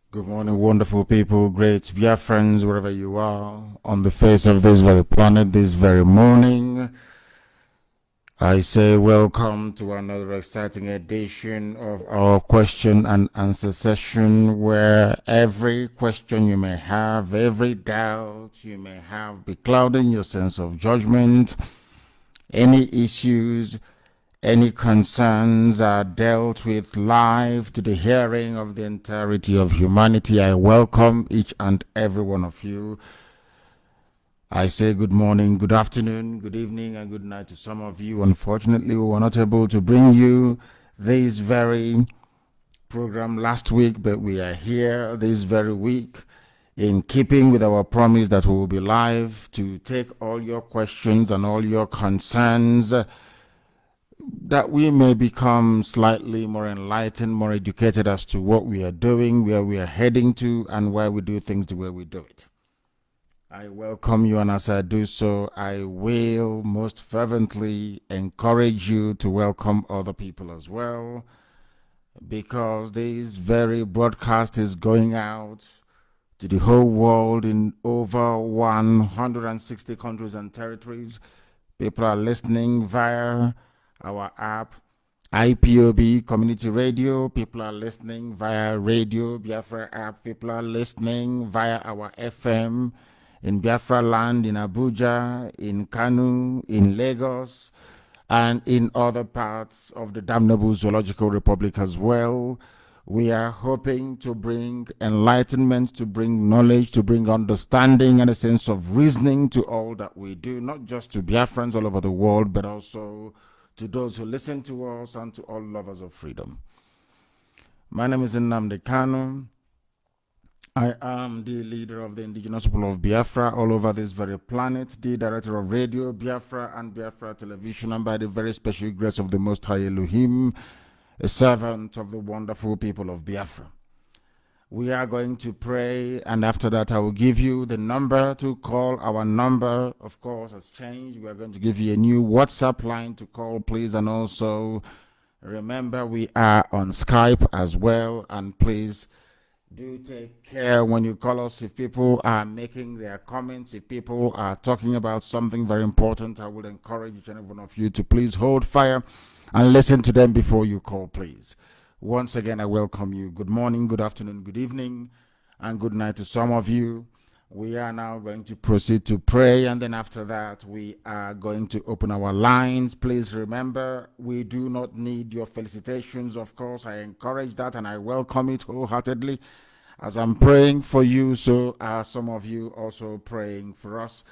Good morning, wonderful people, great Biafrans, wherever you are on the face of this very planet, this very morning. I say welcome to another exciting edition of our question and answer session, where every question you may have, every doubt you may have, be clouding your sense of judgment, any issues, any concerns are dealt with live to the hearing of the entirety of humanity. I welcome each and every one of you. I say good morning, good afternoon, good evening, and good night to some of you. Unfortunately, we were not able to bring you this very program last week, but we are here this very week in keeping with our promise that we will be live to take all your questions and all your concerns, that we may become slightly more enlightened, more educated as to what we are doing, where we are heading to, and why we do things the way we do it. I welcome you, and as I do so, I will most fervently encourage you to welcome other people as well, because this very broadcast is going out to the whole world in over 160 countries and territories. People are listening via our app, IPOB Community Radio. People are listening via Radio Biafra app. People are listening via our FM in Biafra land, in Abuja, in Kanu, in Lagos, and in other parts of the damnable Zoological Republic as well. We are hoping to bring enlightenment, to bring knowledge, to bring understanding and a sense of reasoning to all that we do, not just to Biafrans all over the world, but also to those who listen to us and to all lovers of freedom. My name is Nnamdi Kanu. I am the leader of the indigenous people of Biafra all over this very planet, the director of Radio Biafra and Biafra Television, and by the very special grace of the Most High Elohim, a servant of the wonderful people of Biafra. We are going to pray, and after that I will give you the number to call. Our number, of course, has changed. We are going to give you a new WhatsApp line to call, please, and also remember we are on Skype as well, and please do take care when you call us. If people are making their comments, if people are talking about something very important, I would encourage each and every one of you to please hold fire and listen to them before you call, please. Once again, I welcome you. Good morning, good afternoon, good evening, and good night to some of you. We are now going to proceed to pray, and then after that, we are going to open our lines. Please remember, we do not need your felicitations. Of course, I encourage that, and I welcome it wholeheartedly. As I'm praying for you, so are some of you also praying for us.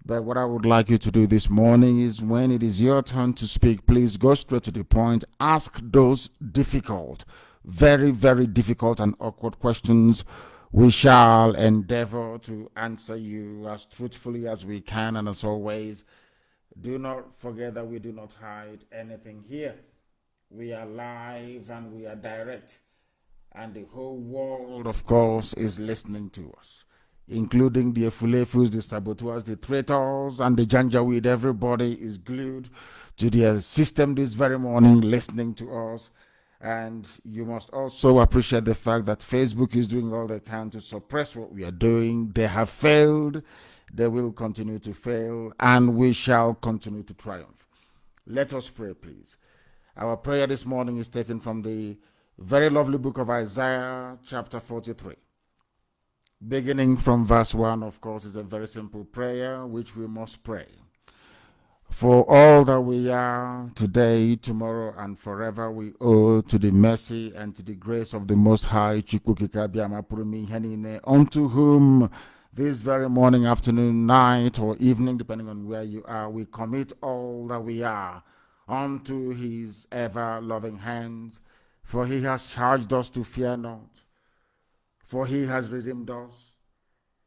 But what I would like you to do this morning is, when it is your turn to speak, please go straight to the point. Ask those difficult, very, very difficult and awkward questions. We shall endeavor to answer you as truthfully as we can. And as always, do not forget that we do not hide anything here. We are live and we are direct. And the whole world, of course, is listening to us, including the Efulefus, the saboteurs, the traitors, and the Janjaweed. Everybody is glued to their system this very morning, listening to us. And you must also appreciate the fact that Facebook is doing all they can to suppress what we are doing. They have failed. They will continue to fail, and we shall continue to triumph. Let us pray, please. Our prayer this morning is taken from the very lovely book of Isaiah, chapter 43. Beginning from verse 1, of course, is a very simple prayer which we must pray. For all that we are today, tomorrow, and forever, we owe to the mercy and to the grace of the Most High, unto whom this very morning, afternoon, night, or evening, depending on where you are, we commit all that we are unto his ever-loving hands. For he has charged us to fear not, for he has redeemed us.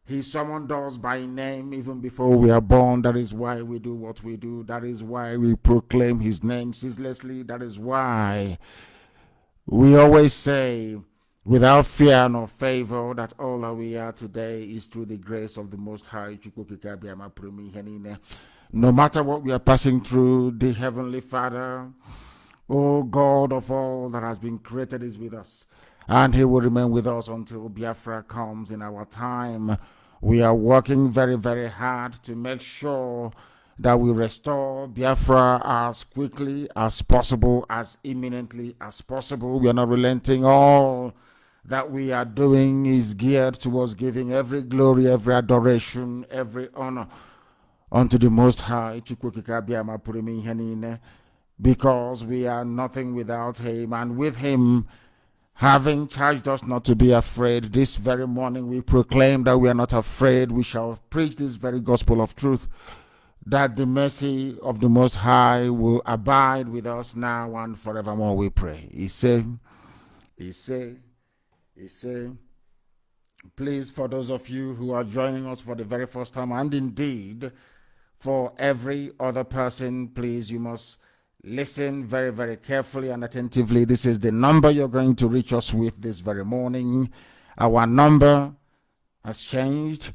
He summoned us by name even before we are born. That is why we do what we do. That is why we proclaim his name ceaselessly. That is why we always say, without fear nor favor, that all that we are today is through the grace of the Most High. No matter what we are passing through, the Heavenly Father, O God of all that has been created, is with us. and he will remain with us until Biafra comes in our time. We are working very, very hard to make sure that we restore Biafra as quickly as possible, as imminently as possible. We are not relenting. All that we are doing is geared towards giving every glory, every adoration, every honor unto the Most High, because we are nothing without Him, and with Him having charged us not to be afraid, this very morning we proclaim that we are not afraid. We shall preach this very gospel of truth, that the mercy of the Most High will abide with us now and forevermore, we pray. He said, he said, he said, please, for those of you who are joining us for the very first time, and indeed for every other person, please, you must listen very, very carefully and attentively. This is the number you're going to reach us with this very morning. Our number has changed.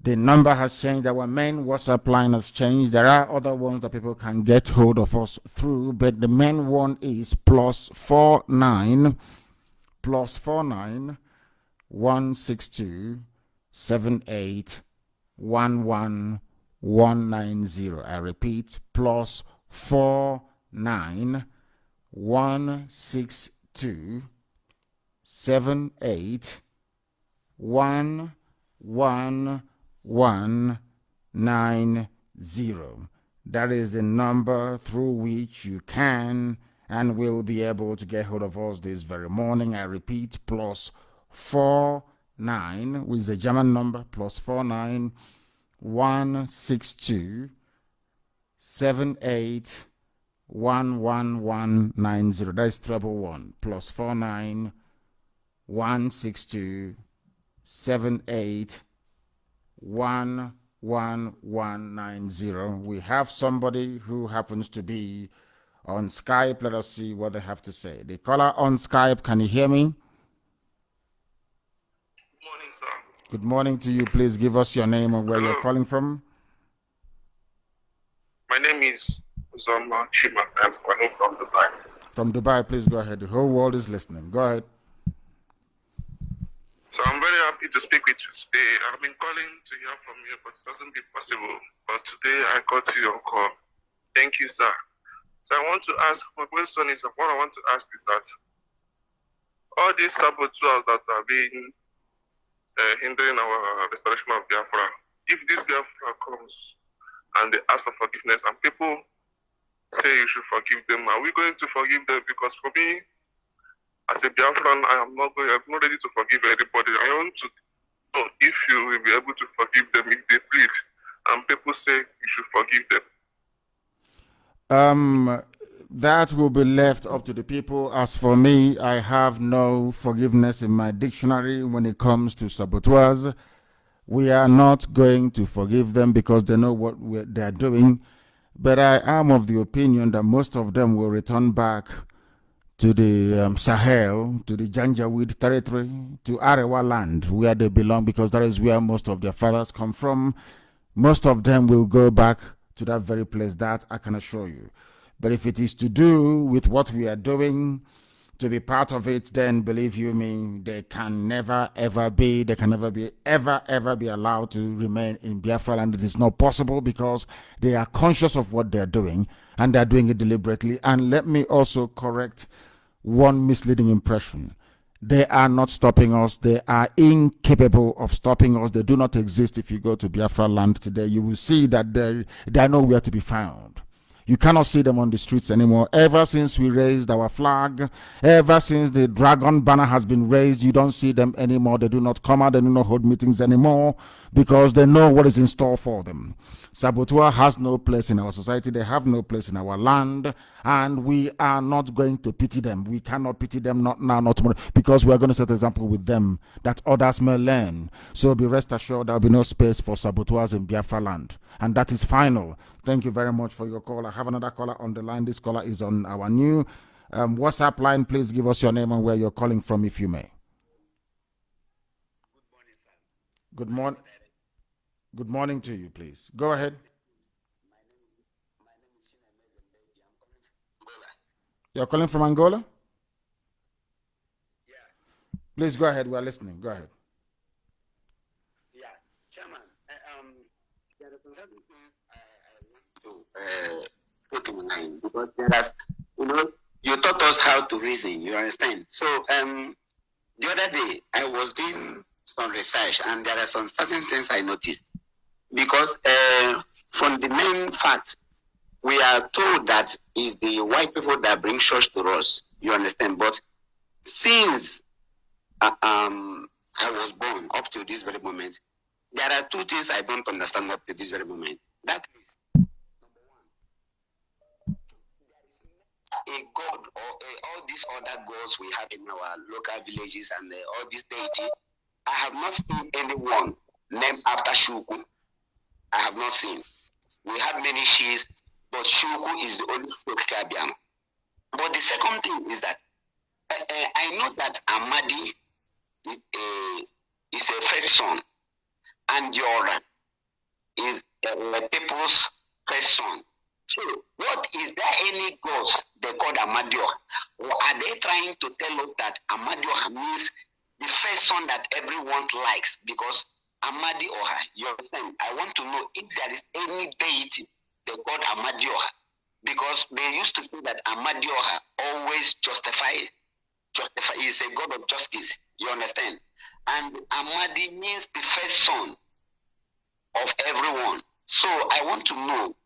The number has changed. Our main WhatsApp line has changed. There are other ones that people can get hold of us through, but the main one is +49 +49 162 78 11 190. I repeat, +49 162 78 11 190. That is the number through which you can and will be able to get hold of us this very morning. I repeat, +49, which is a German number, +49 162 78 11190. That is treble one. +49 162 78 11190. We have somebody who happens to be on Skype. Let us see what they have to say. The caller on Skype, can you hear me? Good morning, sir. Good morning to you. Please give us your name and where you're calling from. My name is Uzoma Chima. I'm calling from Dubai. From Dubai, please go ahead. The whole world is listening. Go ahead. So I'm very happy to speak with you today. I've been calling to hear from you, but it doesn't be possible. But today I got to your call. Thank you, sir. So I want to ask, my question is, what I want to ask is that all these saboteurs that are being hindering our restoration of Biafra, if this Biafra comes and they ask for forgiveness and people say you should forgive them, are we going to forgive them? Because for me, as a Biafran, I'm not ready to forgive anybody. I want to know if you will be able to forgive them if they plead and people say you should forgive them. That will be left up to the people. As for me, I have no forgiveness in my dictionary when it comes to saboteurs. We are not going to forgive them because they know what they're doing. But I am of the opinion that most of them will return back to the Sahel, to the Janjaweed territory, to Arewa land, where they belong, because that is where most of their fathers come from. Most of them will go back to that very place, that I can assure you. But if it is to do with what we are doing, to be part of it, then believe you me, they can never ever be ever be allowed to remain in Biafra land. It is not possible because they are conscious of what they are doing and they are doing it deliberately. And let me also correct one misleading impression. They are not stopping us. They are incapable of stopping us. They do not exist. If you go to Biafra land today, you will see that they are nowhere to be found. You cannot see them on the streets anymore. Ever since we raised our flag, ever since the dragon banner has been raised, you don't see them anymore. They do not come out. They do not hold meetings anymore because they know what is in store for them. Saboteur has no place in our society. They have no place in our land, and we are not going to pity them. We cannot pity them, not now, not tomorrow, because we are going to set an example with them that others may learn. So be rest assured there will be no space for saboteurs in Biafra land, and that is final. Thank you very much for your call. I have another caller on the line. This caller is on our new WhatsApp line. Please give us your name and where you're calling from, if you may. Good morning, sir. Good morning. Good morning to you, please. Go ahead. My name is Nnamdi. I'm calling from Angola. You're calling from Angola? Yeah. Please go ahead. We are listening. Go ahead. Yeah, Chairman. There are some certain things I want to put in mind because there are, you taught us how to reason. You understand? So the other day I was doing some research and there are some certain things I noticed because from the main fact we are told that it's the white people that bring church to us. You understand? But since I was born up to this very moment, there are two things I don't understand up to this very moment. That is, number one, there is a god or all these other gods we have in our local villages and all these deity. I have not seen anyone named after Shuku. I have not seen. We have many Shis, but Shuku is the only Kabiam. But the second thing is that I know that Amadi is a first son, and Yora is people's first son. So, what is there any gods they call Amadioha? Or are they trying to tell us that Amadioha means the first son that everyone likes? Because Amadioha, you understand? I want to know if there is any deity they call Amadioha. Because they used to say that Amadioha always justify is a god of justice. You understand? And Amadi means the first son of everyone. So I want to know,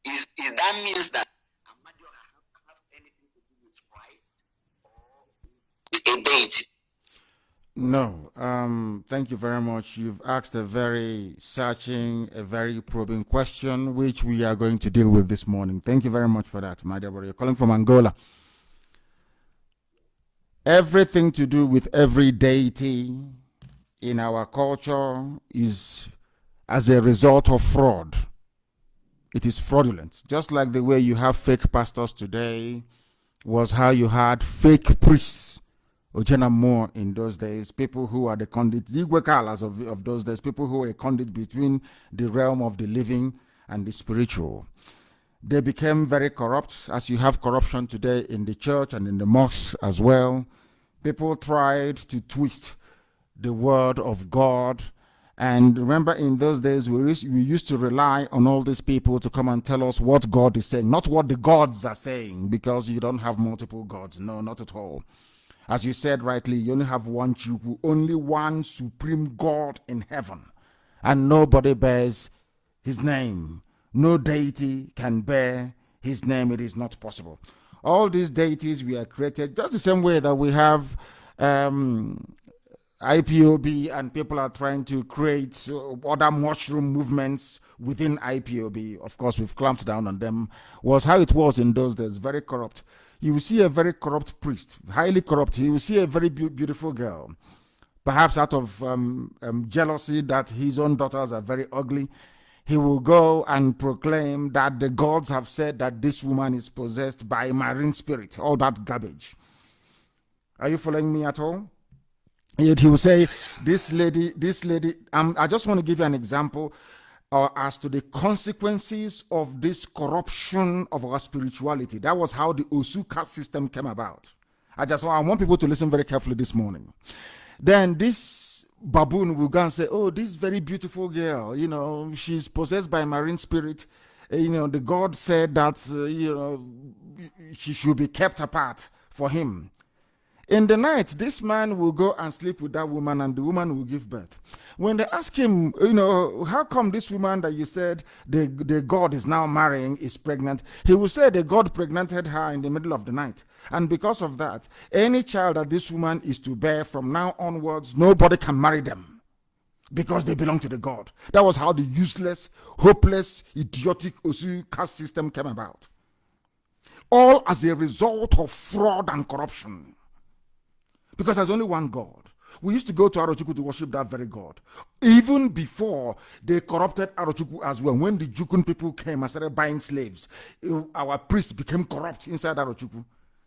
is that means that Amadioha have anything to do with Christ or a deity? No. Thank you very much. You've asked a very searching, a very probing question, which we are going to deal with this morning. Thank you very much for that, my dear brother. You're calling from Angola. Everything to do with every deity in our culture is as a result of fraud. It is fraudulent. Just like the way you have fake pastors today was how you had fake priests. Ojena Moore in those days, people who are the conduit, the Igwekalas of those days, people who were a conduit between the realm of the living and the spiritual. They became very corrupt, as you have corruption today in the church and in the mosques as well. People tried to twist the word of God. And remember, in those days, we used to rely on all these people to come and tell us what God is saying, not what the gods are saying, because you don't have multiple gods. No, not at all. As you said rightly, you only have one Chuku, only one supreme God in heaven. And nobody bears his name. No deity can bear his name. It is not possible. All these deities were created just the same way that we have IPOB and people are trying to create other mushroom movements within IPOB. Of course, we've clamped down on them. Was how it was in those days, very corrupt. You will see a very corrupt priest, highly corrupt. You will see a very beautiful girl, perhaps out of jealousy that his own daughters are very ugly. He will go and proclaim that the gods have said that this woman is possessed by a marine spirit, all that garbage. Are you following me at all? Yet he will say, this lady, I just want to give you an example as to the consequences of this corruption of our spirituality. That was how the Osuka system came about. I want people to listen very carefully this morning. Then this baboon will go and say, oh, this very beautiful girl, she's possessed by a marine spirit. The God said that, she should be kept apart for him. In the night, this man will go and sleep with that woman and the woman will give birth. When they ask him, how come this woman that you said the God is now marrying is pregnant? He will say the God pregnanted her in the middle of the night. And because of that, any child that this woman is to bear from now onwards, nobody can marry them because they belong to the God. That was how the useless, hopeless, idiotic Osu caste system came about. All as a result of fraud and corruption. Because there's only one God. We used to go to Arochukwu to worship that very God. Even before they corrupted Arochukwu as well. When the Jukun people came and started buying slaves, our priests became corrupt inside Arochukwu,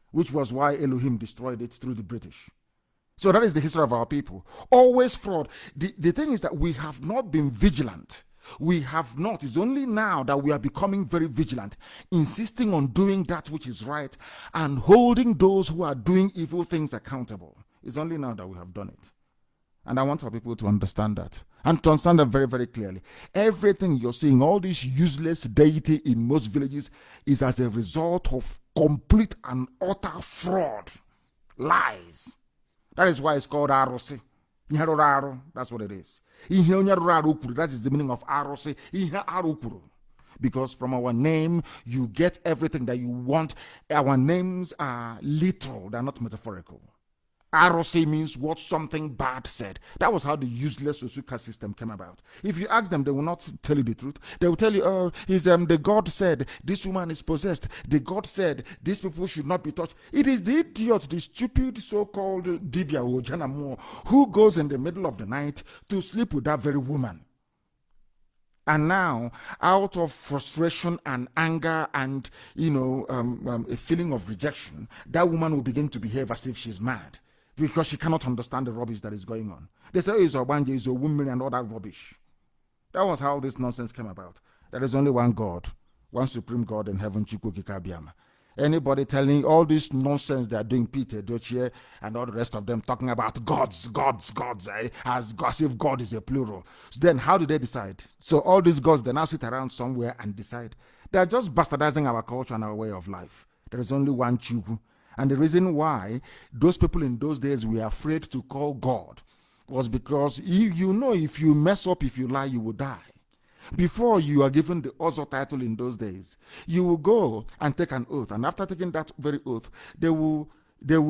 which was why Elohim destroyed it through the British. So that is the history of our people. Always fraud. The thing is that we have not been vigilant. We have not. It's only now that we are becoming very vigilant, insisting on doing that which is right and holding those who are doing evil things accountable. It's only now that we have done it. And I want our people to understand that. And to understand that very, very clearly. Everything you're seeing, all this useless deity in most villages, is as a result of complete and utter fraud. Lies. That is why it's called Arosi. That's what it is. That is the meaning of Arosi. Because from our name, you get everything that you want. Our names are literal, they're not metaphorical. Arosi means what something bad said. That was how the useless Osuka system came about. If you ask them, they will not tell you the truth. They will tell you, oh, the God said this woman is possessed. The God said these people should not be touched. It is the idiot, the stupid so-called Dibia Ojanamo, who goes in the middle of the night to sleep with that very woman. And now, out of frustration and anger and, a feeling of rejection, that woman will begin to behave as if she's mad because she cannot understand the rubbish that is going on. They say, oh, it's a Obanje, it's a woman, and all that rubbish. That was how this nonsense came about. There is only one God, one supreme God in heaven, Chukwukika. Anybody telling all this nonsense they are doing, Peter Dochie and all the rest of them talking about gods, as if God is a plural. So then how do they decide? So all these gods, they now sit around somewhere and decide. They are just bastardizing our culture and our way of life. There is only one Chukwu. And the reason why those people in those days were afraid to call God was because if you mess up, if you lie, you will die. Before you are given the Ozo title in those days, you will go and take an oath. And after taking that very oath, they will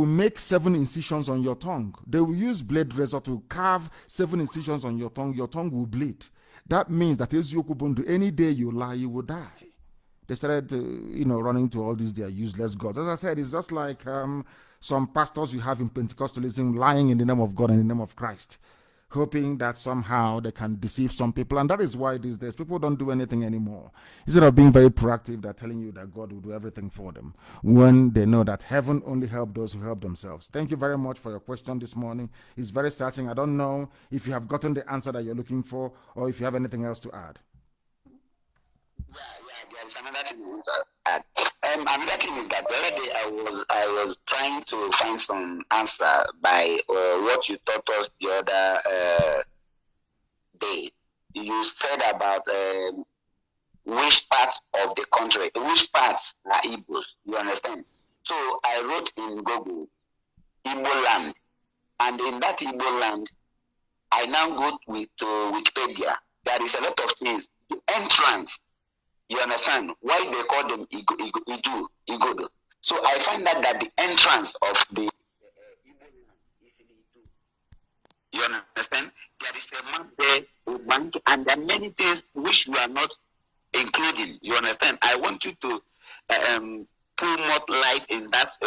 make 7 incisions on your tongue. They will use blade razor to carve 7 incisions on your tongue. Your tongue will bleed. That means that any day you lie, you will die. They started, running to all these their useless gods. As I said, it's just like some pastors you have in Pentecostalism lying in the name of God and in the name of Christ, hoping that somehow they can deceive some people. And that is why these days people don't do anything anymore. Instead of being very proactive, they're telling you that God will do everything for them when they know that heaven only helps those who help themselves. Thank you very much for your question this morning. It's very searching. I don't know if you have gotten the answer that you're looking for or if you have anything else to add. There's another thing I want to add. Another thing is that the other day I was trying to find some answer by what you taught us the other day. You said about which parts of the country, which parts are Igbos. You understand? So I wrote in Google Igbo land, and in that Igbo land, I now go with Wikipedia. There is a lot of things. The entrance. You understand why they call them Igodo? So I find out that the entrance of the Igbo land is in Idu. You understand? There is a map there, a bank, and there are many things which we are not including. You understand? I want you to put more light in that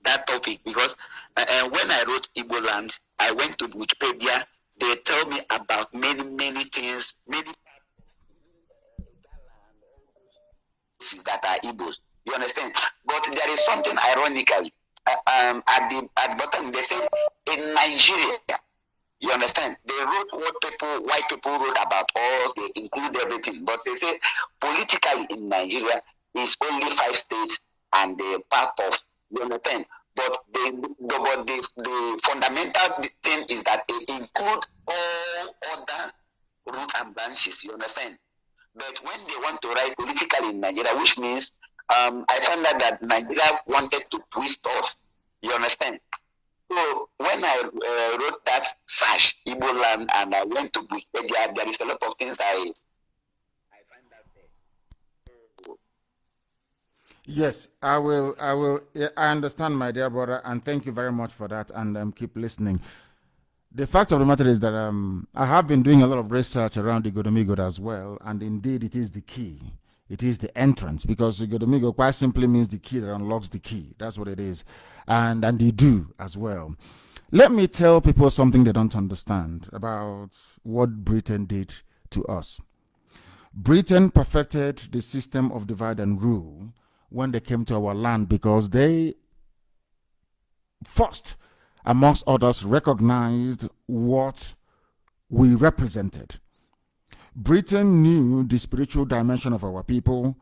that topic because when I wrote Igbo land, I went to Wikipedia. They tell me about many things, many that are Igbos. You understand? But there is something ironical. At the bottom, they say in Nigeria, you understand? They wrote what white people wrote about us, they include everything. But they say politically in Nigeria is only 5 states and the part of, you understand? But the fundamental thing is that they include all other roots and branches, you understand? But when they want to write politically in Nigeria, which means I found out that Nigeria wanted to twist us. You understand? So when I wrote that search Igbo land and I went to Wikipedia, there is a lot of things I find out there. Yes, I will. I understand, my dear brother, and thank you very much for that. And keep listening. The fact of the matter is that I have been doing a lot of research around the Igodomigo as well, and indeed it is the key. It is the entrance, because Igodomigo quite simply means the key that unlocks the key. That's what it is. And they do as well. Let me tell people something they don't understand about what Britain did to us. Britain perfected the system of divide and rule when they came to our land because they first, amongst others, recognized what we represented. Britain knew the spiritual dimension of our people.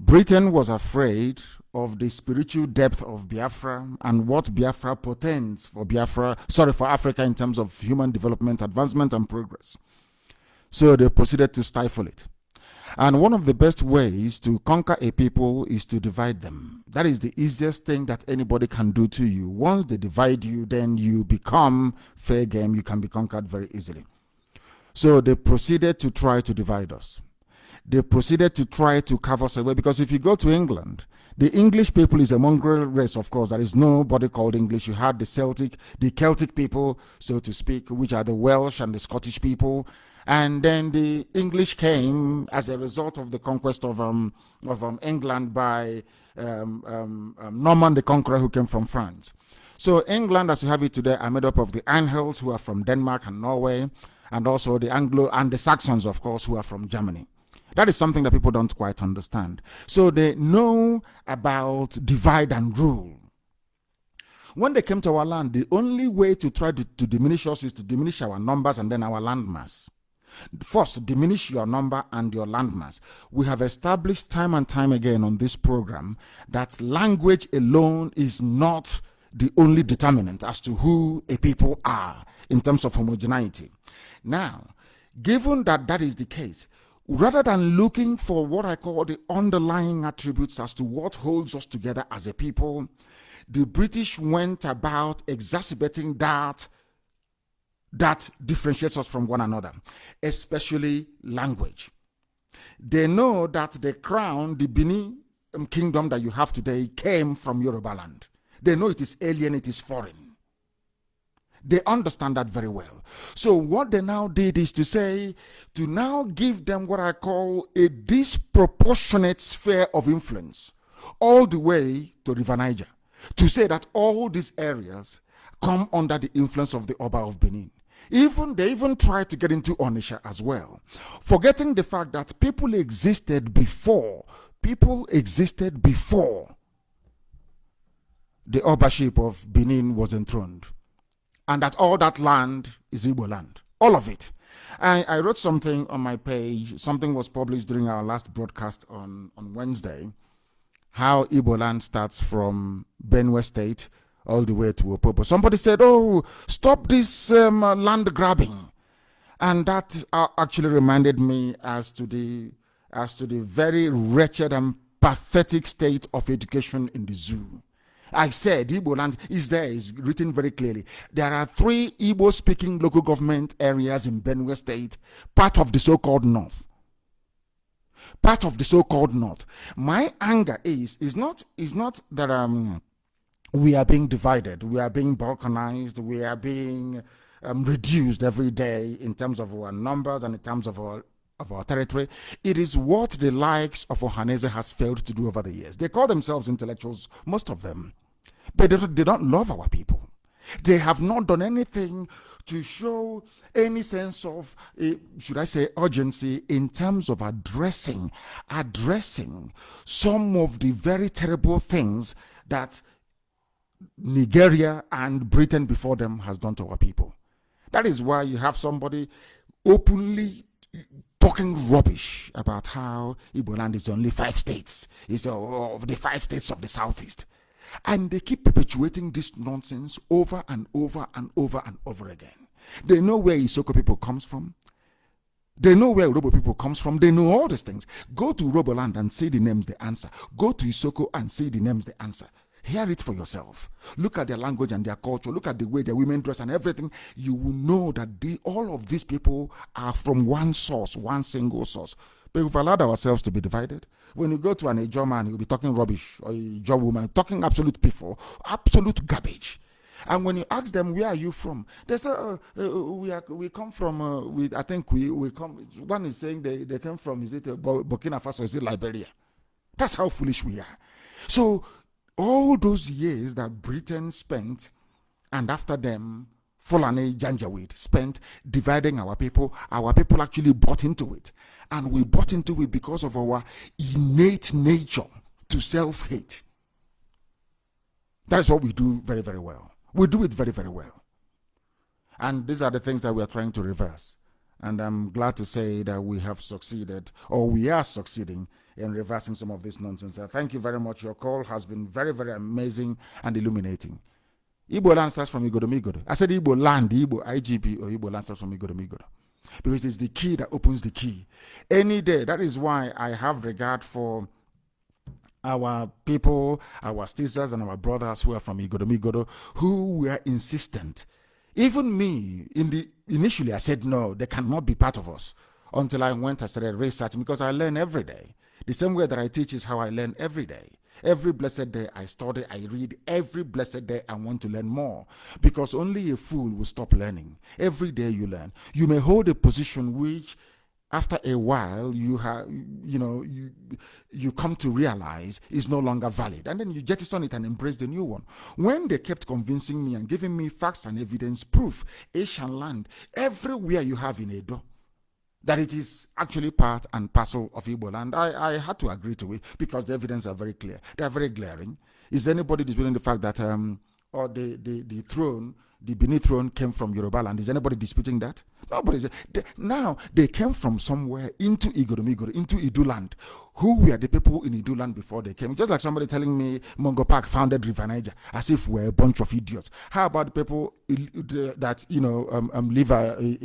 Britain was afraid of the spiritual depth of Biafra and what Biafra portends for for Africa in terms of human development, advancement, and progress. So they proceeded to stifle it. And one of the best ways to conquer a people is to divide them. That is the easiest thing that anybody can do to you. Once they divide you, then you become fair game. You can be conquered very easily. So they proceeded to try to divide us. They proceeded to try to carve us away, because if you go to England, the English people is a mongrel race, of course. There is nobody called English. You had the Celtic people, so to speak, which are the Welsh and the Scottish people. And then the English came as a result of the conquest of England by Norman the Conqueror, who came from France. So England, as you have it today, are made up of the Angles, who are from Denmark and Norway, and also the Anglo and the Saxons, of course, who are from Germany. That is something that people don't quite understand. So they know about divide and rule. When they came to our land, the only way to try to diminish us is to diminish our numbers and then our landmass. First, diminish your number and your landmass. We have established time and time again on this program that language alone is not the only determinant as to who a people are in terms of homogeneity. Now, given that that is the case, rather than looking for what I call the underlying attributes as to what holds us together as a people, the British went about exacerbating that differentiates us from one another, especially language. They know that the crown, the Benin kingdom that you have today, came from Yoruba land. They know it is alien, it is foreign. They understand that very well. So what they now did is to now give them what I call a disproportionate sphere of influence all the way to River Niger, to say that all these areas come under the influence of the Oba of Benin. They even tried to get into Onitsha as well, forgetting the fact that people existed before the Obaship of Benin was enthroned, and that all that land is Igbo land, all of it. I wrote something on my page, something was published during our last broadcast on Wednesday, how Igbo land starts from Benue State all the way to Opobo. Somebody said, "Oh, stop this land grabbing," and that actually reminded me as to the very wretched and pathetic state of education in the zoo. I said Igbo land is written very clearly. There are 3 Igbo-speaking local government areas in Benue State, part of the so-called North. My anger is not that we are being divided, we are being balkanized, we are being reduced every day in terms of our numbers and in terms of our territory. It is what the likes of Ohaneze has failed to do over the years. They call themselves intellectuals, most of them, but they don't love our people. They have not done anything to show any sense of, should I say, urgency in terms of addressing some of the very terrible things that Nigeria and Britain before them has done to our people. That is why you have somebody openly talking rubbish about how Igbo land is only 5 states. It's of the 5 states of the Southeast. And they keep perpetuating this nonsense over and over and over and over again. They know where Isoko people comes from. They know where Urobo people comes from. They know all these things. Go to Urobo land and see the names they answer. Go to Isoko and see the names they answer. Hear it for yourself. Look at their language and their culture. Look at the way their women dress and everything. You will know that all of these people are from one source, one single source. But we've allowed ourselves to be divided. When you go to an Ijaw man, he'll be talking rubbish, or a Ijaw woman talking absolute piffle, absolute garbage. And when you ask them, where are you from? They say, we come from, I think we come, one is saying they came from, is it Burkina Faso, is it Liberia? That's how foolish we are. So, all those years that Britain spent, and after them, Fulani Janjaweed spent dividing our people actually bought into it. And we bought into it because of our innate nature to self-hate. That is what we do very, very well. We do it very, very well. And these are the things that we are trying to reverse. And I'm glad to say that we have succeeded, or we are succeeding in reversing some of this nonsense. Thank you very much. Your call has been very, very amazing and illuminating. Igbo land starts from Igodo Migodo. I said Igbo land, Igbo IGP, or Igbo land starts from Igodo Migodo. Because it's the key that opens the key. Any day. That is why I have regard for our people, our sisters, and our brothers who are from Igodo Migodo, who were insistent. Even me, initially I said no, they cannot be part of us. Until I went and started researching, because I learn every day. The same way that I teach is how I learn every day. Every blessed day I study, I read. Every blessed day I want to learn more. Because only a fool will stop learning. Every day you learn. You may hold a position which, after a while, you come to realize is no longer valid. And then you jettison it and embrace the new one. When they kept convincing me and giving me facts and evidence, proof, Asian land, everywhere you have in Edo, that it is actually part and parcel of Igbo land, I had to agree to it because the evidence are very clear. They are very glaring. Is anybody disputing the fact that or the throne, the Benin throne came from Yoruba land? Is anybody disputing that? Nobody. Now they came from somewhere into Igodo Migodo, into Idu land. Who were the people in Idu land before they came? Just like somebody telling me Mongo Park founded River Niger, as if we're a bunch of idiots. How about the people that live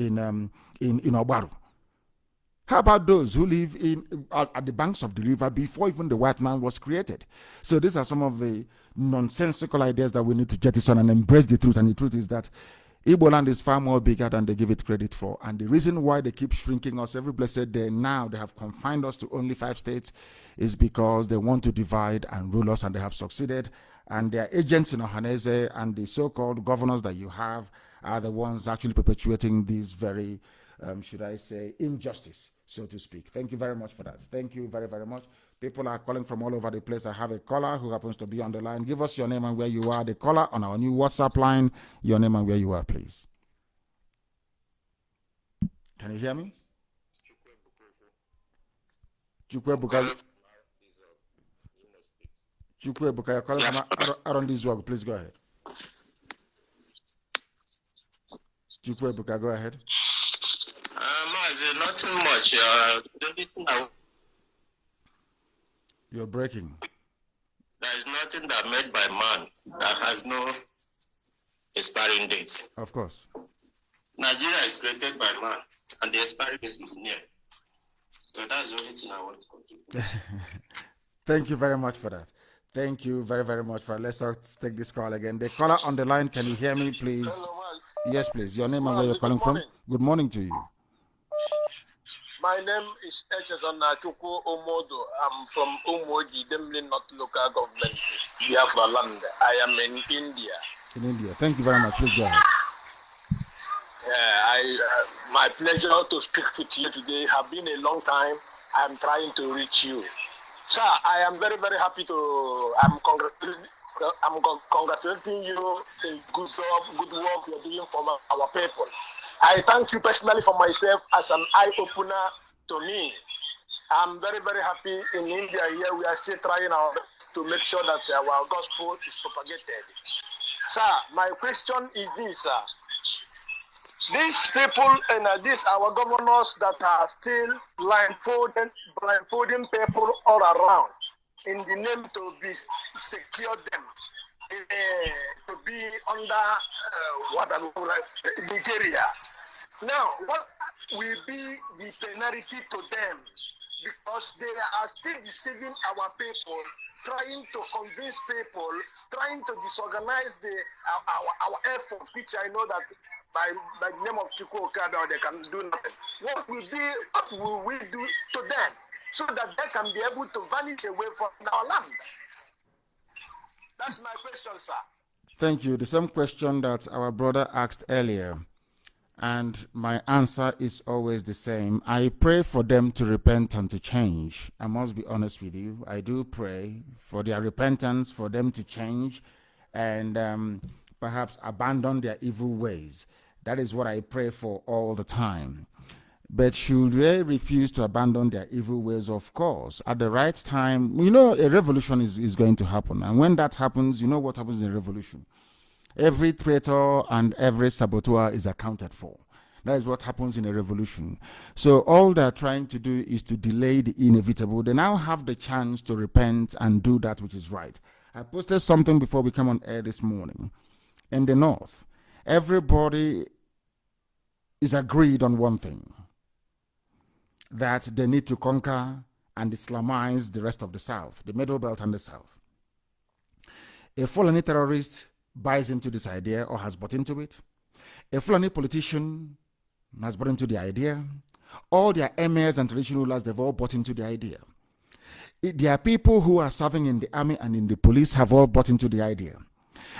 in Obaru? How about those who live at the banks of the river before even the white man was created? So these are some of the nonsensical ideas that we need to jettison and embrace the truth. And the truth is that Igbo land is far more bigger than they give it credit for. And the reason why they keep shrinking us every blessed day, now they have confined us to only 5 states, is because they want to divide and rule us, and they have succeeded. And their agents in Ohanese and the so-called governors that you have are the ones actually perpetuating these very, should I say, injustice, so to speak. Thank you very much for that. Thank you very, very much. People are calling from all over the place. I have a caller who happens to be on the line. Give us your name and where you are. The caller on our new WhatsApp line. Your name and where you are, please. Can you hear me? Chukwebuka, you're calling from around this work. Please go ahead. Chukwebuka, go ahead. Mazi, nothing much. You're breaking. There is nothing that made by man that has no expiring date. Of course. Nigeria is created by man, and the expiring date is near. So that's the only thing I want to contribute. Thank you very much for that. Thank you very, very much for. Let's take this call again. The caller on the line, can you hear me, please? Hello, yes, please. Your name and where you're calling from? Good morning to you. My name is Echezona Chukwu Omodo. I'm from Umoji, Demlin North Local Government, Biafra land. I am in India. In India. Thank you very much. Please go ahead. My pleasure to speak with you today. Have been a long time. I'm trying to reach you. Sir, I am very, very happy to. I'm congratulating you. Good job, good work you're doing for our people. I thank you personally for myself as an eye-opener to me. I'm very, very happy in India here. We are still trying our best to make sure that our gospel is propagated. Sir, my question is this, sir. These people and these our governors that are still blindfolding people all around in the name to be secure them, to be under Nigeria. Now, what will be the penalty to them? Because they are still deceiving our people, trying to convince people, trying to disorganize our effort, which I know that by the name of Chukwu Okada they can do nothing. What will we do to them so that they can be able to vanish away from our land? That's my question, sir. Thank you. The same question that our brother asked earlier. And my answer is always the same. I pray for them to repent and to change. I must be honest with you. I do pray for their repentance, for them to change and perhaps abandon their evil ways. That is what I pray for all the time. But should they refuse to abandon their evil ways, of course, at the right time, a revolution is going to happen. And when that happens, you know what happens in a revolution. Every traitor and every saboteur is accounted for. That is what happens in a revolution. So all they're trying to do is to delay the inevitable. They now have the chance to repent and do that which is right. I posted something before we come on air this morning. In the north, everybody is agreed on one thing, that they need to conquer and Islamize the rest of the south, the middle belt and the south. A Fulani terrorist buys into this idea or has bought into it. A Fulani politician has bought into the idea. All their emirs and traditional rulers, they've all bought into the idea. There are people who are serving in the army and in the police have all bought into the idea.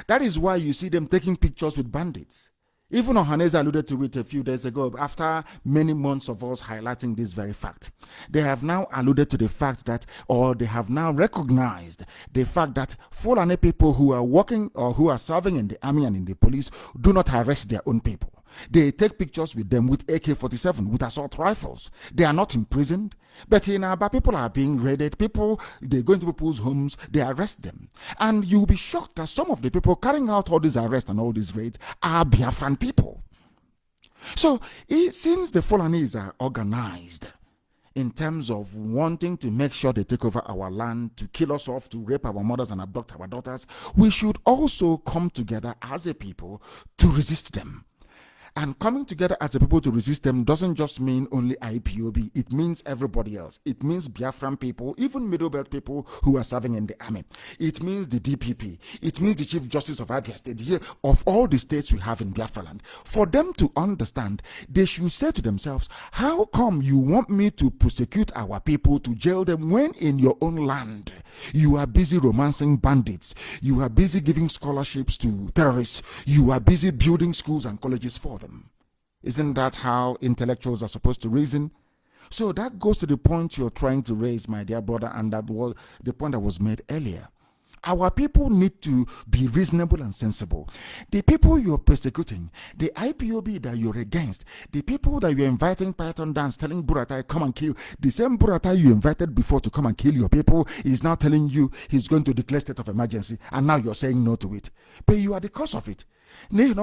That is why you see them taking pictures with bandits. Even Ohaneze alluded to it a few days ago after many months of us highlighting this very fact. They have now alluded to the fact that, or they have now recognized the fact that Fulani people who are working or who are serving in the army and in the police do not arrest their own people. They take pictures with them with AK-47, with assault rifles. They are not imprisoned. But in Aba, people are being raided. People, they go into people's homes, they arrest them. And you'll be shocked that some of the people carrying out all these arrests and all these raids are Biafran people. So, since the Fulanis are organized in terms of wanting to make sure they take over our land, to kill us off, to rape our mothers and abduct our daughters, we should also come together as a people to resist them. And coming together as a people to resist them doesn't just mean only IPOB. It means everybody else. It means Biafran people, even Middle Belt people who are serving in the army. It means the DPP. It means the Chief Justice of Abia State, of all the states we have in Biafra land. For them to understand, they should say to themselves, how come you want me to prosecute our people, to jail them, when in your own land you are busy romancing bandits, you are busy giving scholarships to terrorists, you are busy building schools and colleges for them? Isn't that how intellectuals are supposed to reason? So that goes to the point you're trying to raise, my dear brother, and that was the point that was made earlier. Our people need to be reasonable and sensible. The people you're persecuting, the IPOB that you're against, the people that you're inviting Python dance, telling Buratai come and kill, the same Buratai you invited before to come and kill your people is now telling you he's going to declare state of emergency, and now you're saying no to it. But you are the cause of it. Had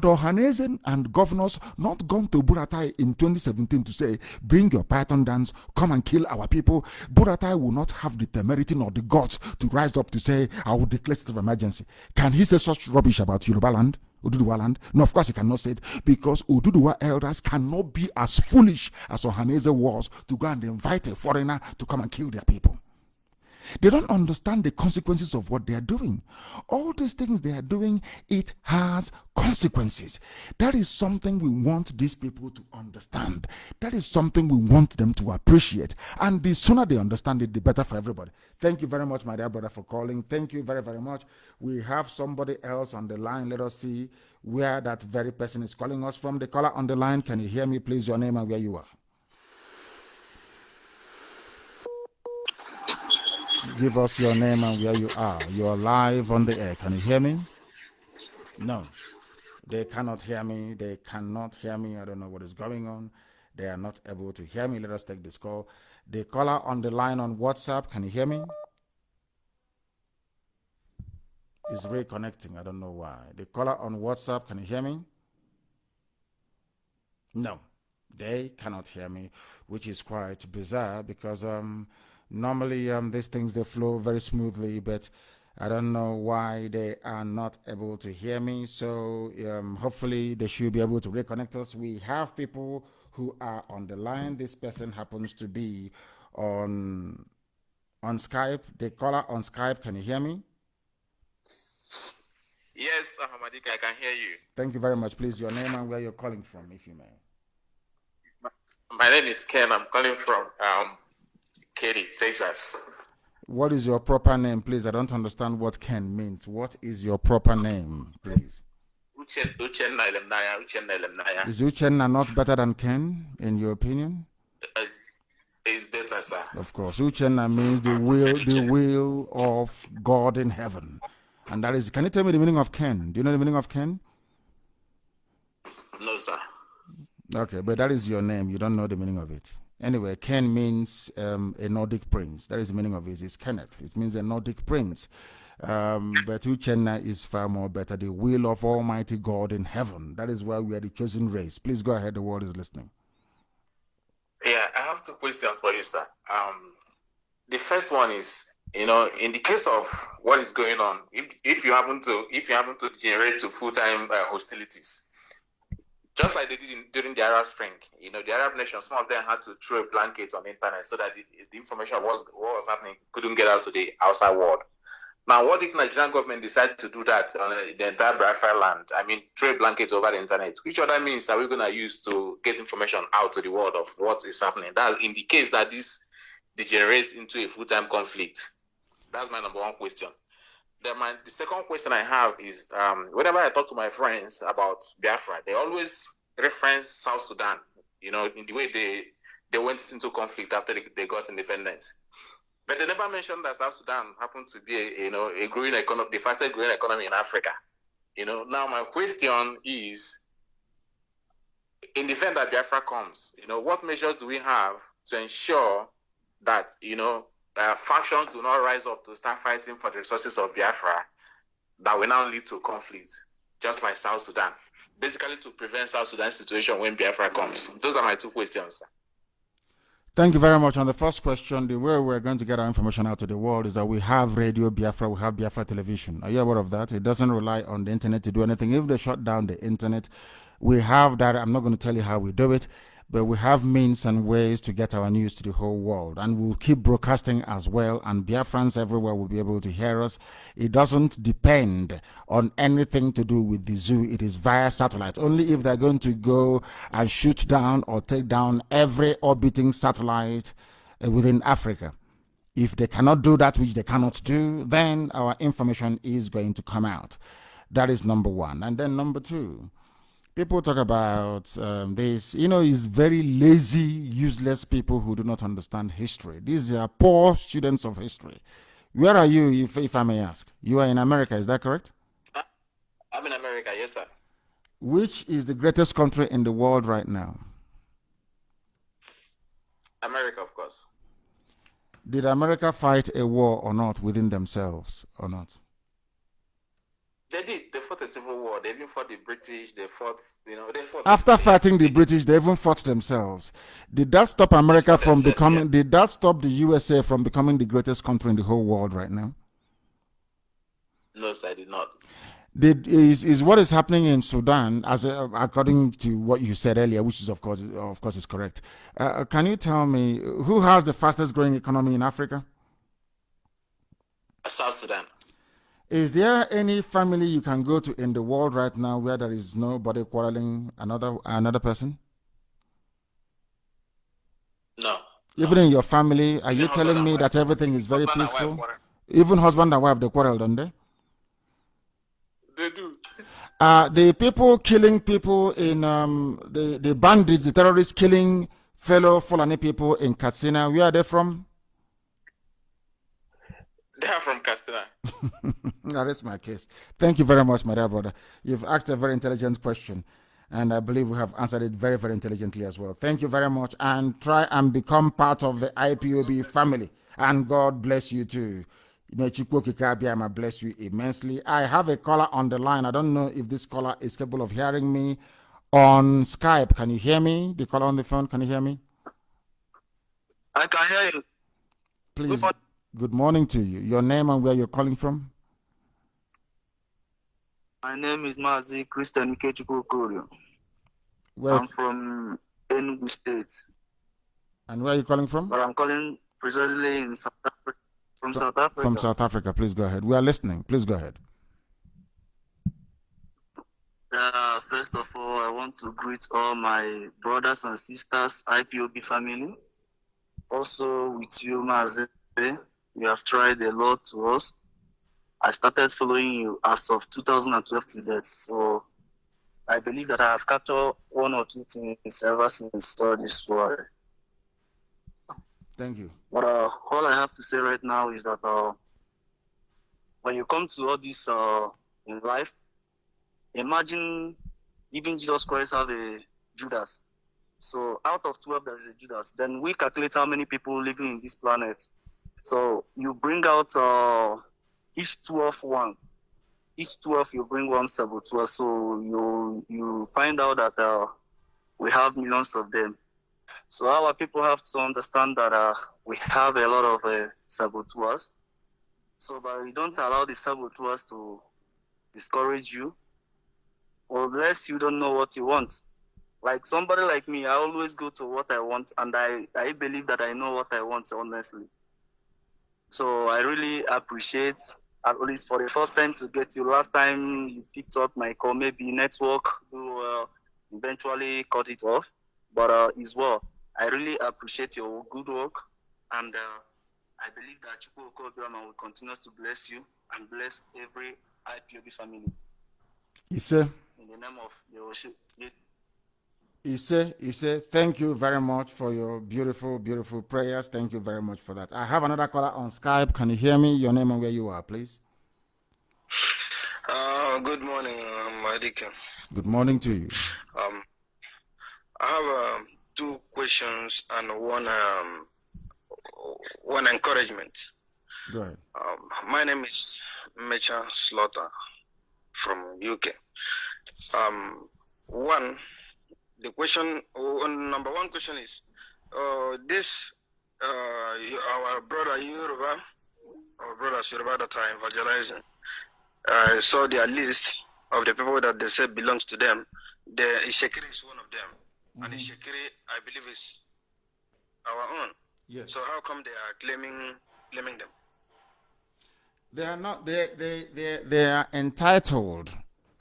Ohaneze and governors not gone to Buratai in 2017 to say, bring your Python dance, come and kill our people, Buratai will not have the temerity nor the guts to rise up to say, I will declare state of emergency. Can he say such rubbish about Yoruba land? Oduduwa land? No, of course he cannot say it, because Oduduwa elders cannot be as foolish as Ohaneze was to go and invite a foreigner to come and kill their people. They don't understand the consequences of what they are doing. All these things they are doing, it has consequences. That is something we want these people to understand. That is something we want them to appreciate. And the sooner they understand it, the better for everybody. Thank you very much, my dear brother, for calling. Thank you very, very much. We have somebody else on the line. Let us see where that very person is calling us from. The caller on the line, can you hear me, please? Your name and where you are. Give us your name and where you are. You are live on the air. Can you hear me? No. They cannot hear me. They cannot hear me. I don't know what is going on. They are not able to hear me. Let us take this call. The caller on the line on WhatsApp. Can you hear me? Is reconnecting. I don't know why. The caller on WhatsApp. Can you hear me? No. They cannot hear me, which is quite bizarre because normally, these things, they flow very smoothly, but I don't know why they are not able to hear me. So hopefully they should be able to reconnect us. We have people who are on the line. This person happens to be on Skype. The caller on Skype, can you hear me? Yes, Ahmadika, I can hear you. Thank you very much. Please, your name and where you're calling from, if you may. My name is Ken. I'm calling from Katy, Texas. What is your proper name, please? I don't understand what Ken means. What is your proper name, please? Uchenna Elemnaya. Is Uchenna not better than Ken, in your opinion? It's better, sir. Of course. Uchenna means the will of God in heaven. And that is, can you tell me the meaning of Ken? Do you know the meaning of Ken? No, sir. Okay, but that is your name. You don't know the meaning of it. Anyway, Ken means a Nordic prince. That is the meaning of it. It's Kenneth. It means a Nordic prince. But Uchenna is far more better. The will of Almighty God in heaven. That is why we are the chosen race. Please go ahead. The world is listening. Yeah, I have two questions for you, sir. The first one is, in the case of what is going on, if you happen to generate to full-time hostilities, just like they did during the Arab Spring, the Arab nations, some of them had to throw a blanket on the internet so that the information of what was happening couldn't get out to the outside world. Now, what if Nigerian government decided to do that on the entire Biafra land? I mean, throw a blanket over the internet. Which other means are we going to use to get information out to the world of what is happening? That's in the case that this degenerates into a full-time conflict. That's my number one question. Then the second question I have is, whenever I talk to my friends about Biafra, they always reference South Sudan, in the way they went into conflict after they got independence. But they never mentioned that South Sudan happened to be a growing economy, the fastest growing economy in Africa. Now my question is, in the event that Biafra comes, what measures do we have to ensure that, factions do not rise up to start fighting for the resources of Biafra that will now lead to conflict, just like South Sudan? Basically to prevent South Sudan's situation when Biafra comes. Those are my two questions. Thank you very much. On the first question, the way we're going to get our information out to the world is that we have Radio Biafra, we have Biafra Television. Are you aware of that? It doesn't rely on the internet to do anything. If they shut down the internet, we have that. I'm not going to tell you how we do it, but we have means and ways to get our news to the whole world. And we'll keep broadcasting as well, and Biafrans everywhere will be able to hear us. It doesn't depend on anything to do with the zoo. It is via satellite. Only if they're going to go and shoot down or take down every orbiting satellite within Africa. If they cannot do that, which they cannot do, then our information is going to come out. That is number one. And then number two, people talk about this, it's very lazy, useless people who do not understand history. These are poor students of history. Where are you, if I may ask? You are in America, is that correct? I'm in America, yes, sir. Which is the greatest country in the world right now? America, of course. Did America fight a war or not within themselves or not? They did. They fought a civil war. They even fought the British. They fought, After fighting the British, they even fought themselves. Did that stop America from becoming? Yeah. Did that stop the USA from becoming the greatest country in the whole world right now? No, sir, I did not. Is what is happening in Sudan, according to what you said earlier, which is of course is correct. Can you tell me who has the fastest growing economy in Africa? South Sudan. Is there any family you can go to in the world right now where there is nobody quarreling another person? No. Even in your family, are you telling me that everything is very peaceful? Even husband and wife, they quarrel, don't they? They do. The people killing people in the bandits, the terrorists killing fellow Fulani people in Katsina, where are they from? They are from Katsina. That is my case. Thank you very much, my dear brother. You've asked a very intelligent question, and I believe we have answered it very, very intelligently as well. Thank you very much, and try and become part of the IPOB family, and God bless you too. May Chukwu bless you immensely. I have a caller on the line. I don't know if this caller is capable of hearing me on Skype. Can you hear me? The caller on the phone, can you hear me? I can hear you. Please, good morning to you. Your name and where you're calling from? My name is Mazi Christian Ikechukwu. I'm from Enugu State. And where are you calling from? But I'm calling precisely in South Africa. From South Africa. From South Africa. Please go ahead. We are listening. Please go ahead. First of all, I want to greet all my brothers and sisters, IPOB family. Also with you, Mazi. You have tried a lot to us. I started following you as of 2012 to date. So I believe that I have captured one or two things ever since all this war. Thank you. But all I have to say right now is that when you come to all this in life, imagine even Jesus Christ have a Judas. So out of 12, there is a Judas. Then we calculate how many people living in this planet. So you bring out each 12 one. Each 12 you bring one saboteur, so you find out that we have millions of them. So our people have to understand that we have a lot of saboteurs. So but we don't allow the saboteurs to discourage you, unless you don't know what you want. Like somebody like me, I always go to what I want, and I believe that I know what I want, honestly. So I really appreciate, at least for the first time to get you. Last time you picked up my call, maybe network will eventually cut it off, but as well, I really appreciate your good work, and I believe that Chukwu Okobiama will continue to bless you and bless every IPOB family. Ise, In the name of Ise, thank you very much for your beautiful, beautiful prayers. Thank you very much for that. I have another caller on Skype. Can you hear me? Your name and where you are, please. Good morning, Madike. Good morning to you. I have two questions and one encouragement. Go ahead. My name is Mecha Slaughter from UK. Number one question is, this our brother Yoruba, our brothers Yoruba that are evangelizing, I saw their list of the people that they said belongs to them. The Ishekiri is one of them, and Ishekiri, I believe, is our own. Yes. So how come they are claiming them? They are not. They are entitled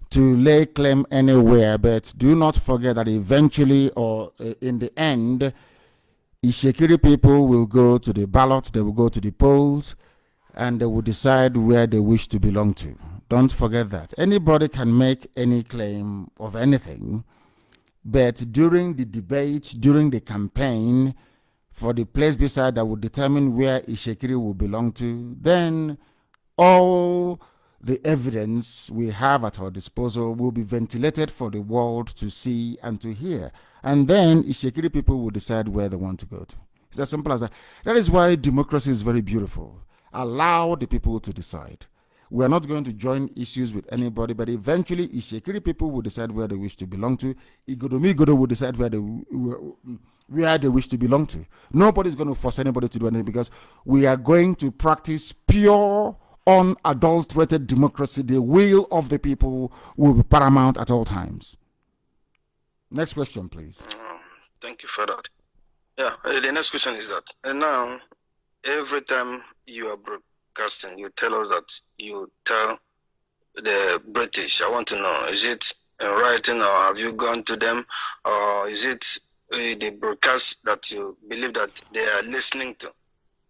to lay claim anywhere, but do not forget that eventually, or in the end, Ishekiri people will go to the ballot. They will go to the polls, and they will decide where they wish to belong to. Don't forget that. Anybody can make any claim of anything, but during the debate, during the campaign, for the place beside that will determine where Ishekiri will belong to, then all the evidence we have at our disposal will be ventilated for the world to see and to hear. And then Ishekiri people will decide where they want to go to. It's as simple as that. That is why democracy is very beautiful. Allow the people to decide. We are not going to join issues with anybody, but eventually Ishekiri people will decide where they wish to belong to. Igodomigodo will decide where they wish to belong to. Nobody's going to force anybody to do anything, because we are going to practice pure, unadulterated democracy. The will of the people will be paramount at all times. Next question, please. Thank you for that. Yeah, the next question is that, and now, every time you are broadcasting, you tell us that you tell the British. I want to know, is it in writing, or have you gone to them, or is it the broadcast that you believe that they are listening to?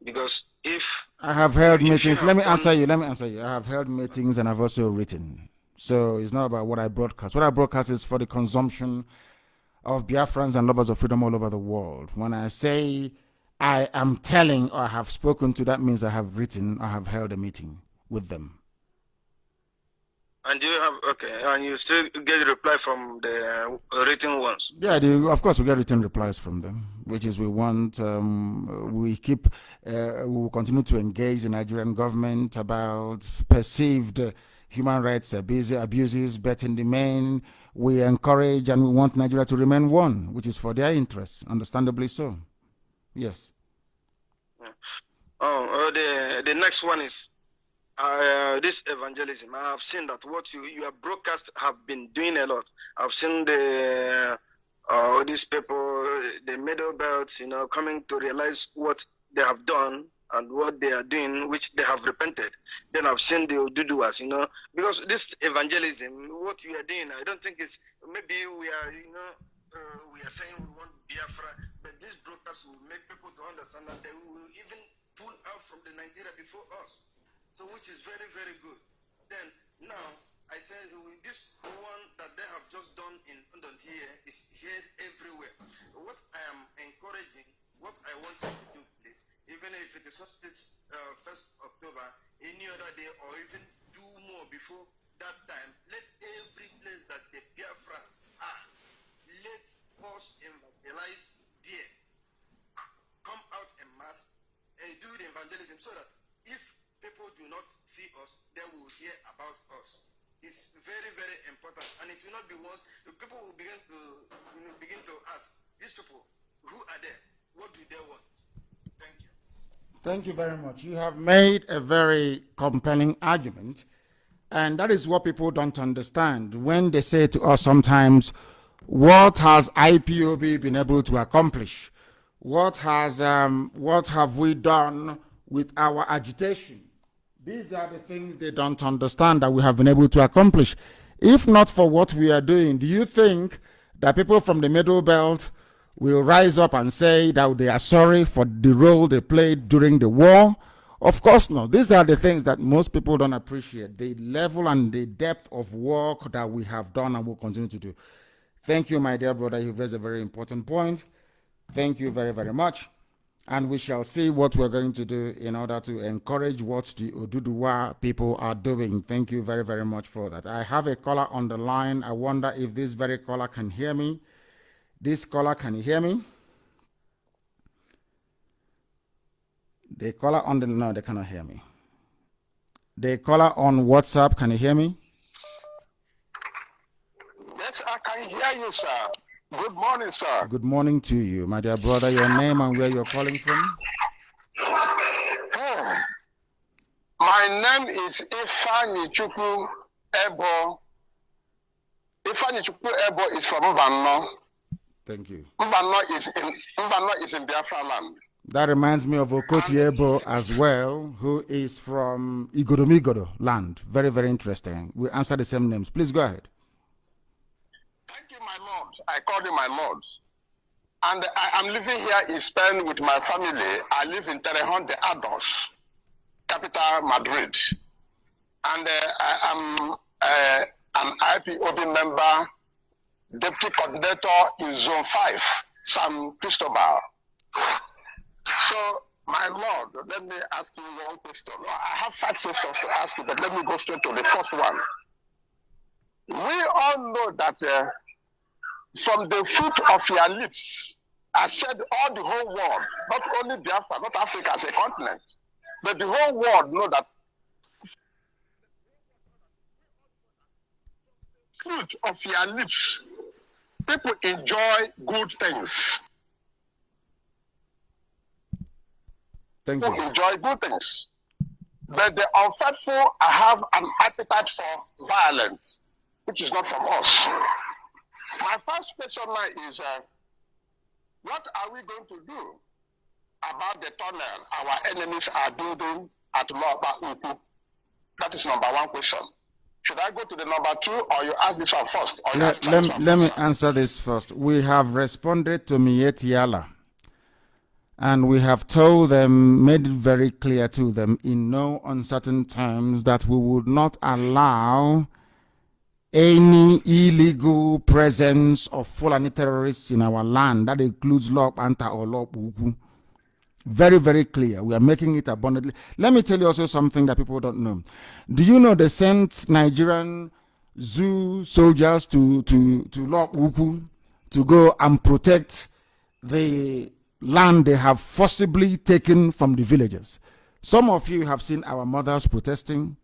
Because if I have held meetings, let me answer you. I have held meetings and I've also written. So it's not about what I broadcast. What I broadcast is for the consumption of Biafrans and lovers of freedom all over the world. When I say I am telling or I have spoken to, that means I have written, I have held a meeting with them. And you have, and you still get a reply from the written ones? Yeah, of course we get written replies from them, which is we want, we will continue to engage the Nigerian government about perceived human rights abuses, but in the main, we encourage and we want Nigeria to remain one, which is for their interests, understandably so. Yes. The next one is, this evangelism. I have seen that what your broadcast have been doing a lot. I've seen all these people, the middle belt, coming to realize what they have done and what they are doing, which they have repented. Then I've seen the Oduduwas, because this evangelism, what you are doing, I don't think is, maybe we are, we are saying we want Biafra, but this broadcast will make people to understand that they will even pull out from the Nigeria before us. So which is very, very good. Then now I said this one that they have just done in London here is heard everywhere. What I am encouraging, what I want you to do, please, even if it is not this 1st October, any other day, or even do more before that time, let every place that the Biafrans are, let us evangelize there. Come out en masse and do the evangelism, so that if people do not see us, not be ones. People will begin to ask these people, who are they? What do they want? Thank you. Thank you very much. You have made a very compelling argument, and that is what people don't understand when they say to us sometimes, what has IPOB been able to accomplish? What have we done with our agitation? These are the things they don't understand that we have been able to accomplish. If not for what we are doing, do you think that people from the Middle Belt will rise up and say that they are sorry for the role they played during the war? Of course not. These are the things that most people don't appreciate, the level and the depth of work that we have done and will continue to do. Thank you, my dear brother. You've raised a very important point. Thank you very, very much. And we shall see what we're going to do in order to encourage what the Oduduwa people are doing. Thank you very, very much for that. I have a caller on the line. I wonder if this very caller can hear me. This caller, can you hear me? The caller on the, no, they cannot hear me. The caller on WhatsApp, can you hear me? Yes, I can hear you, sir. Good morning, sir. Good morning to you, my dear brother. Your name and where you're calling from? My name is Ifani Chukwu Ebo. Ifani Chukwu Ebo is from Mbano. Thank you. Mbano is in Biafra land. That reminds me of Okoti Ebo as well, who is from Igodomigodo land. Very, very interesting. We answer the same names. Please go ahead. Thank you, my lord. I call you my lord. And I am living here in Spain with my family. I live in Torrejón de Ardoz, capital Madrid. And I am an IPOB member, deputy coordinator in Zone 5, San Cristobal. So, my lord, let me ask you one question. I have 5 questions to ask you, but let me go straight to the first one. We all know that from the fruit of your lips, I said all the whole world, not only Biafra, not Africa as a continent, but the whole world know that fruit of your lips, people enjoy good things. Thank you. People enjoy good things. But the unfaithful have an appetite for violence, which is not from us. My first question now is, what are we going to do about the tunnel our enemies are building at Loba Uku? That is number 1 question. Should I go to the number 2, or you ask this one first? Or let me answer this first. We have responded to Mietiala, and we have told them, made it very clear to them in no uncertain terms that we would not allow any illegal presence of Fulani terrorists in our land. That includes Lop Anta or Lop Ugu. Very, very clear. We are making it abundantly. Let me tell you also something that people don't know. Do you know they sent Nigerian zoo soldiers to Lop Ugu to go and protect the land they have forcibly taken from the villagers? Some of you have seen our mothers protesting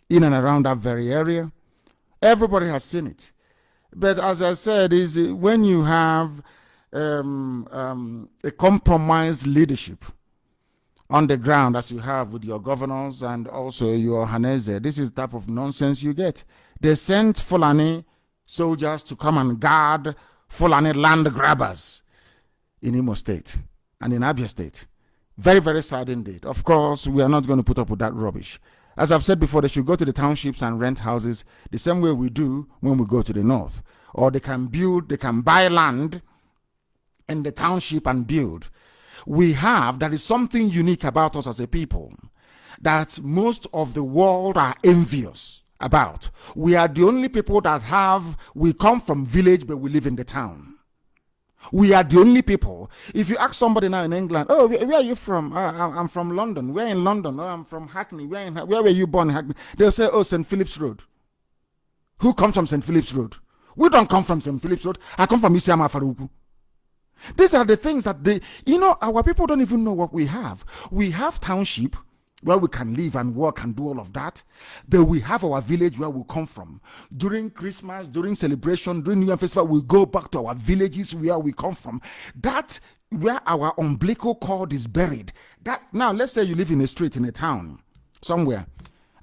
in and around that very area. Everybody has seen it. But as I said, is when you have a compromised leadership on the ground, as you have with your governors and also your Haneze, this is the type of nonsense you get. They sent Fulani soldiers to come and guard Fulani land grabbers in Imo State and in Abia State. Very, very sad indeed. Of course, we are not going to put up with that rubbish. As I've said before, they should go to the townships and rent houses the same way we do when we go to the north. Or they can buy land in the township and build. There is something unique about us as a people that most of the world are envious about. We are the only people we come from village, but we live in the town. We are the only people. If you ask somebody now in England, oh, where are you from? I'm from London. We're in London. Oh, I'm from Hackney. Where were you born in Hackney? They'll say, oh, St. Philip's Road. Who comes from St. Philip's Road? We don't come from St. Philip's Road. I come from Isiama Faruku. These are the things that our people don't even know what we have. We have township, where we can live and work and do all of that. But we have our village where we come from. During Christmas, during celebration, during New Year Festival, we go back to our villages where we come from. That where our umbilical cord is buried. That now, let's say you live in a street in a town somewhere,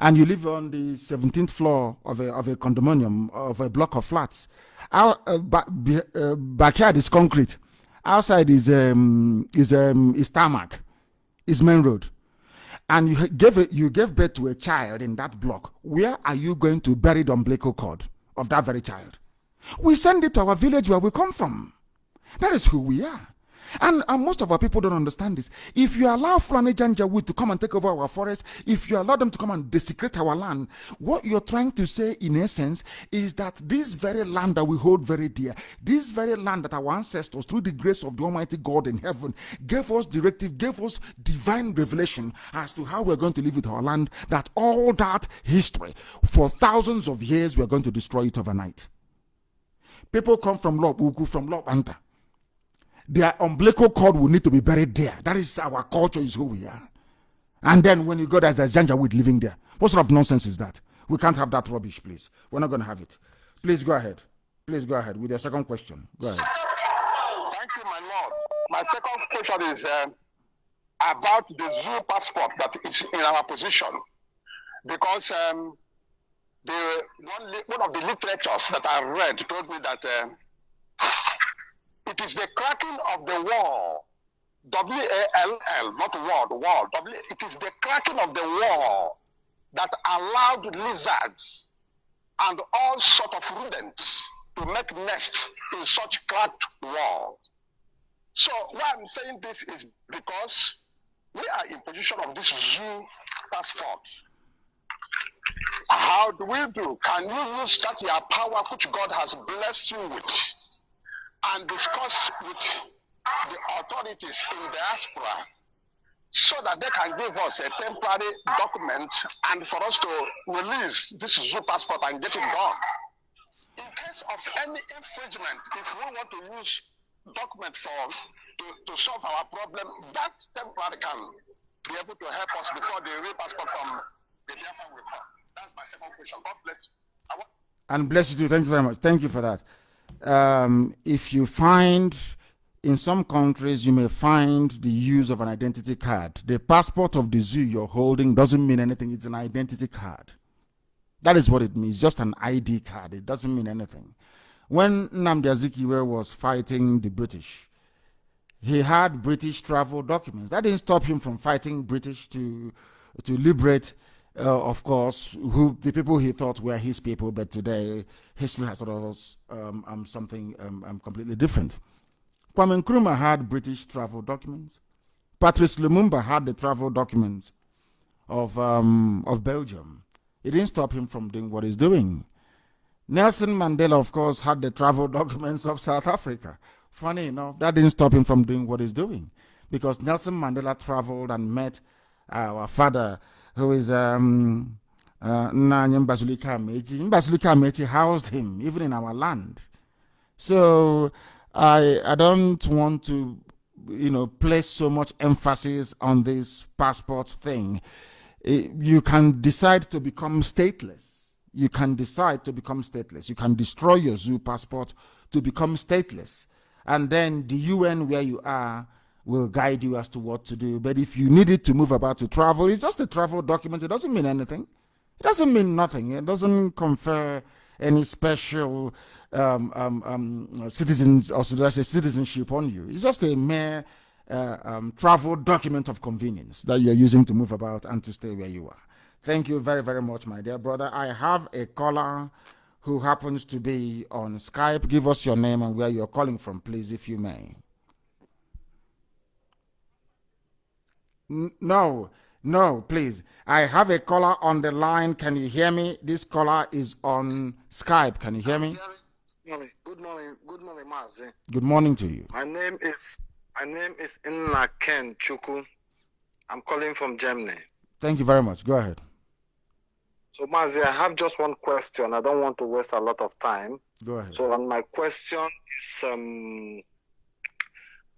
and you live on the 17th floor of a condominium, of a block of flats. Backyard is concrete. Outside is tarmac, is main road. And you gave birth to a child in that block. Where are you going to bury the umbilical cord of that very child? We send it to our village where we come from. That is who we are. And most of our people don't understand this. If you allow Fulani Janjaweed to come and take over our forest, if you allow them to come and desecrate our land, what you're trying to say in essence is that this very land that we hold very dear, this very land that our ancestors, through the grace of the Almighty God in heaven, gave us directive, gave us divine revelation as to how we're going to live with our land, that all that history for thousands of years, we're going to destroy it overnight. People come from Lobuku, from Lobanta. Their umbilical cord will need to be buried there. That is our culture, is who we are. And then when you go there's Janjaweed living there. What sort of nonsense is that? We can't have that rubbish, please. We're not going to have it. Please go ahead. Please go ahead with your second question. Go ahead. Thank you, my lord. My second question is about the zoo passport that is in our possession. Because one of the literatures that I read told me that it is the cracking of the wall, W-A-L-L, not wall, it is the cracking of the wall that allowed lizards and all sort of rodents to make nests in such cracked wall. So why I'm saying this is because we are in possession of this zoo passport. How do we do? Can you use that your power which God has blessed you with and discuss with the authorities in diaspora so that they can give us a temporary document and for us to release this zoo passport and get it done? In case of any infringement, if we want to use document to solve our problem, that temporary can be able to help us before the real passport from the Biafran will come. That's my second question. God bless you. And bless you too. Thank you very much. Thank you for that. If you find, in some countries, you may find the use of an identity card. The passport of the zoo you're holding doesn't mean anything. It's an identity card. That is what it means, just an ID card. It doesn't mean anything. When Nnamdi Azikiwe was fighting the British, he had British travel documents. That didn't stop him from fighting British to liberate, of course, the people he thought were his people, but today history has taught us something completely different. Kwame Nkrumah had British travel documents. Patrice Lumumba had the travel documents of Belgium. It didn't stop him from doing what he's doing. Nelson Mandela, of course, had the travel documents of South Africa. Funny enough, that didn't stop him from doing what he's doing, because Nelson Mandela traveled and met our father, who is Nnamdi Amechi. Mbazulika Amechi housed him, even in our land. So I don't want to, place so much emphasis on this passport thing. You can decide to become stateless. You can decide to become stateless. You can destroy your zoo passport to become stateless. And then the UN where you are will guide you as to what to do. But if you need it to move about to travel, it's just a travel document. It doesn't mean anything. It doesn't mean nothing. It doesn't confer any special citizens or citizenship on you. It's just a mere travel document of convenience that you're using to move about and to stay where you are. Thank you very, very much, my dear brother. I have a caller who happens to be on Skype. Give us your name and where you're calling from, please, if you may. No, please. I have a caller on the line. Can you hear me? This caller is on Skype. Can you hear me? Good morning, Mazi. Good morning to you. My name is Nnamdi Chuku. I'm calling from Germany. Thank you very much. Go ahead. So, Mazi, I have just one question. I don't want to waste a lot of time. Go ahead. So, and my question is,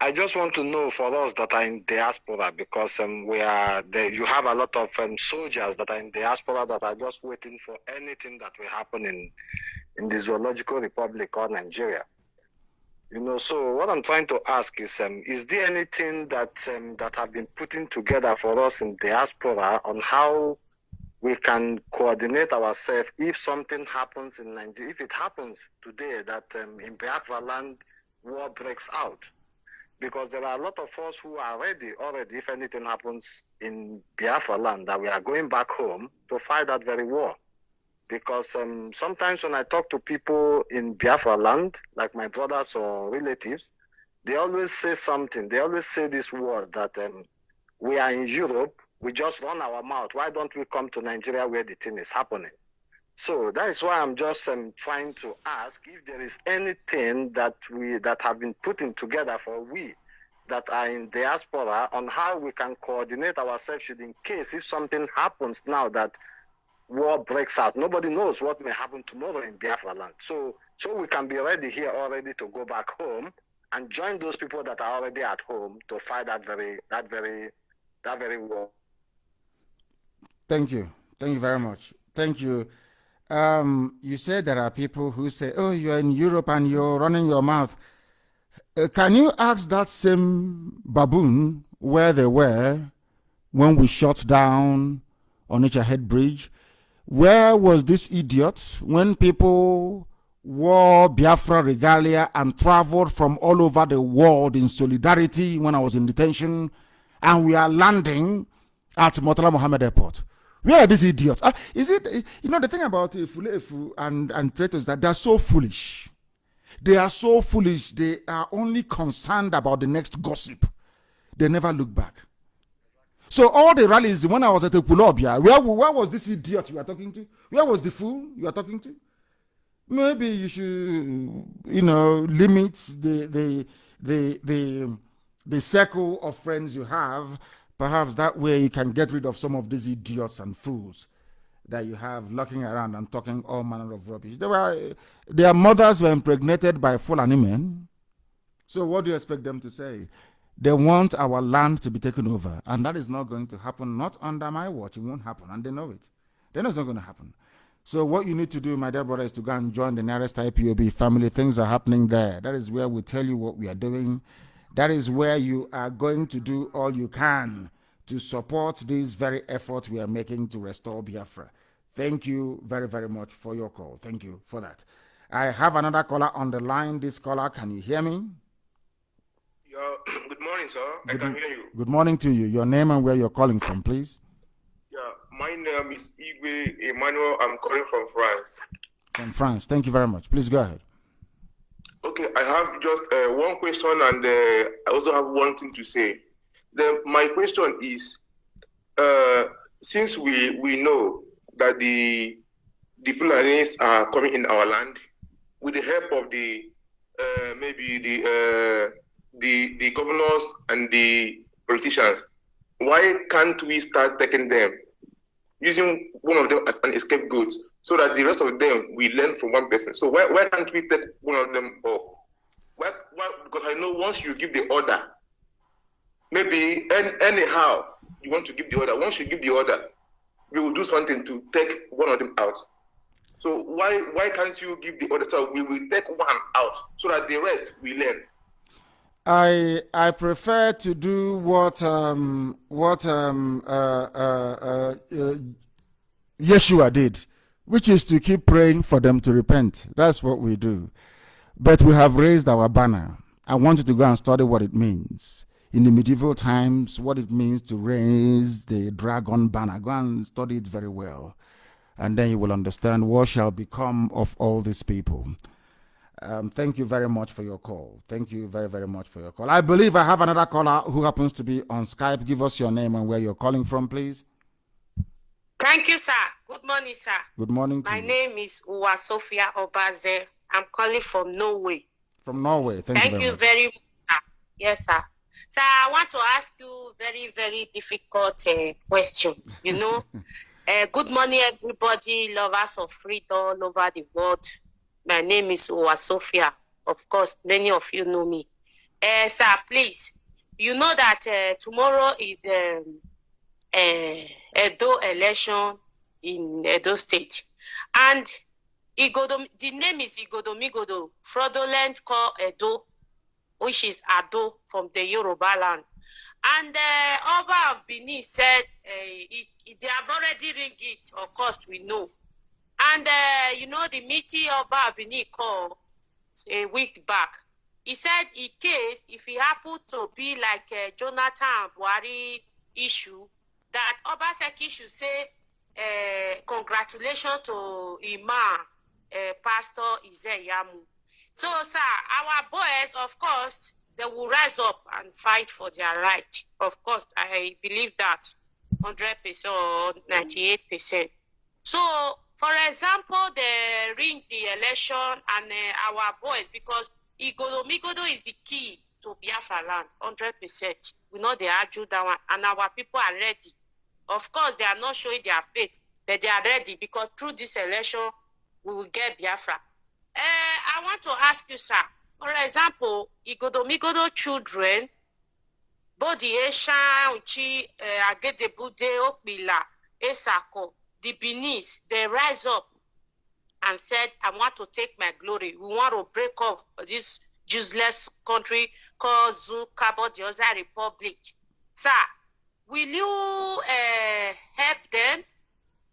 I just want to know for us that are in diaspora, because we are there. You have a lot of soldiers that are in diaspora that are just waiting for anything that will happen in the Zoological Republic or Nigeria. You know, so what I'm trying to ask is there anything that that have been putting together for us in diaspora on how we can coordinate ourselves if something happens in Nigeria, if it happens today that in Biafra land war breaks out? Because there are a lot of us who are ready already, if anything happens in Biafra land, that we are going back home to fight that very war. Because sometimes when I talk to people in Biafra land, like my brothers or relatives, they always say something. They always say this word that we are in Europe, we just run our mouth. Why don't we come to Nigeria where the thing is happening? So that is why I'm just trying to ask if there is anything that have been putting together for we that are in diaspora on how we can coordinate ourselves should in case if something happens now that war breaks out. Nobody knows what may happen tomorrow in Biafra land. So we can be ready here already to go back home and join those people that are already at home to fight that very war. Thank you. Thank you very much. Thank you. You said there are people who say, oh, you're in Europe and you're running your mouth. Can you ask that same baboon where they were when we shut down Onitsha Head Bridge? Where was this idiot when people wore Biafra regalia and traveled from all over the world in solidarity when I was in detention, and we are landing at Murtala Mohammed Airport? Where are these idiots? Is it, the thing about Ifulefu and traitors, that they're so foolish. They are so foolish. They are only concerned about the next gossip. They never look back. So all the rallies, when I was at Ekulobia, where was this idiot you are talking to? Where was the fool you are talking to? Maybe you should, limit the circle of friends you have. Perhaps that way you can get rid of some of these idiots and fools that you have looking around and talking all manner of rubbish. Their mothers were impregnated by Fulani men. So what do you expect them to say? They want our land to be taken over, and that is not going to happen, not under my watch. It won't happen, and they know it. They know it's not going to happen. So what you need to do, my dear brother, is to go and join the nearest IPOB family. Things are happening there. That is where we tell you what we are doing. That is where you are going to do all you can to support this very effort we are making to restore Biafra. Thank you very, very much for your call. Thank you for that. I have another caller on the line. This caller, can you hear me? Good morning, sir. I can hear you. Good morning to you. Your name and where you're calling from, please. Yeah, my name is Igwe Emmanuel. I'm calling from France. From France. Thank you very much. Please go ahead. Okay, I have just one question, and I also have one thing to say. My question is, since we know that the Fulanis are coming in our land with the help of maybe the governors and the politicians, why can't we start taking them, using one of them as an scapegoat, so that the rest of them we learn from one person? So why can't we take one of them off? Why? Because I know once you give the order, maybe anyhow you want to give the order. Once you give the order, we will do something to take one of them out. So why can't you give the order so we will take one out so that the rest we learn? I prefer to do what Yeshua did, which is to keep praying for them to repent. That's what we do. But we have raised our banner. I want you to go and study what it means. In the medieval times, what it means to raise the dragon banner. Go and study it very well. And then you will understand what shall become of all these people. Thank you very much for your call. Thank you very, very much for your call. I believe I have another caller who happens to be on Skype. Give us your name and where you're calling from, please. Thank you, sir. Good morning, sir. Good morning to you. My name is Uwa Sophia Obaze. I'm calling from Norway. From Norway. Thank you very much. Sir. Yes, sir. Sir, I want to ask you very, very difficult question. Good morning, everybody, lovers of freedom all over the world. My name is Uwa Sophia. Of course, many of you know me. Sir, please, you know that tomorrow is Edo election in Edo State. And the name is Igodomigodo, fraudulent call Edo, which is Ado from the Yoruba land. And Oba of Benin said they have already ring it, of course we know. And you know the meeting Oba of Benin called a week back. He said in case if it happened to be like a Jonathan and Buhari issue, that Obaseki should say congratulations to Imam Pastor Izeyamu. So, sir, our boys, of course, they will rise up and fight for their right. Of course, I believe that 100% or 98%. So, for example, they ring the election and our boys, because Migodo is the key to Biafra land, 100%. We know they argue that one, and our people are ready. Of course, they are not showing their faith, but they are ready, because through this election, we will get Biafra. I want to ask you, sir, for example, Migodo children, Bodi Esha, Uchi, Agedebude, Okbila, Esako, the Benis, they rise up and said, I want to take my glory. We want to break off this useless country called Cabo Dioza Republic. Sir, will you help them?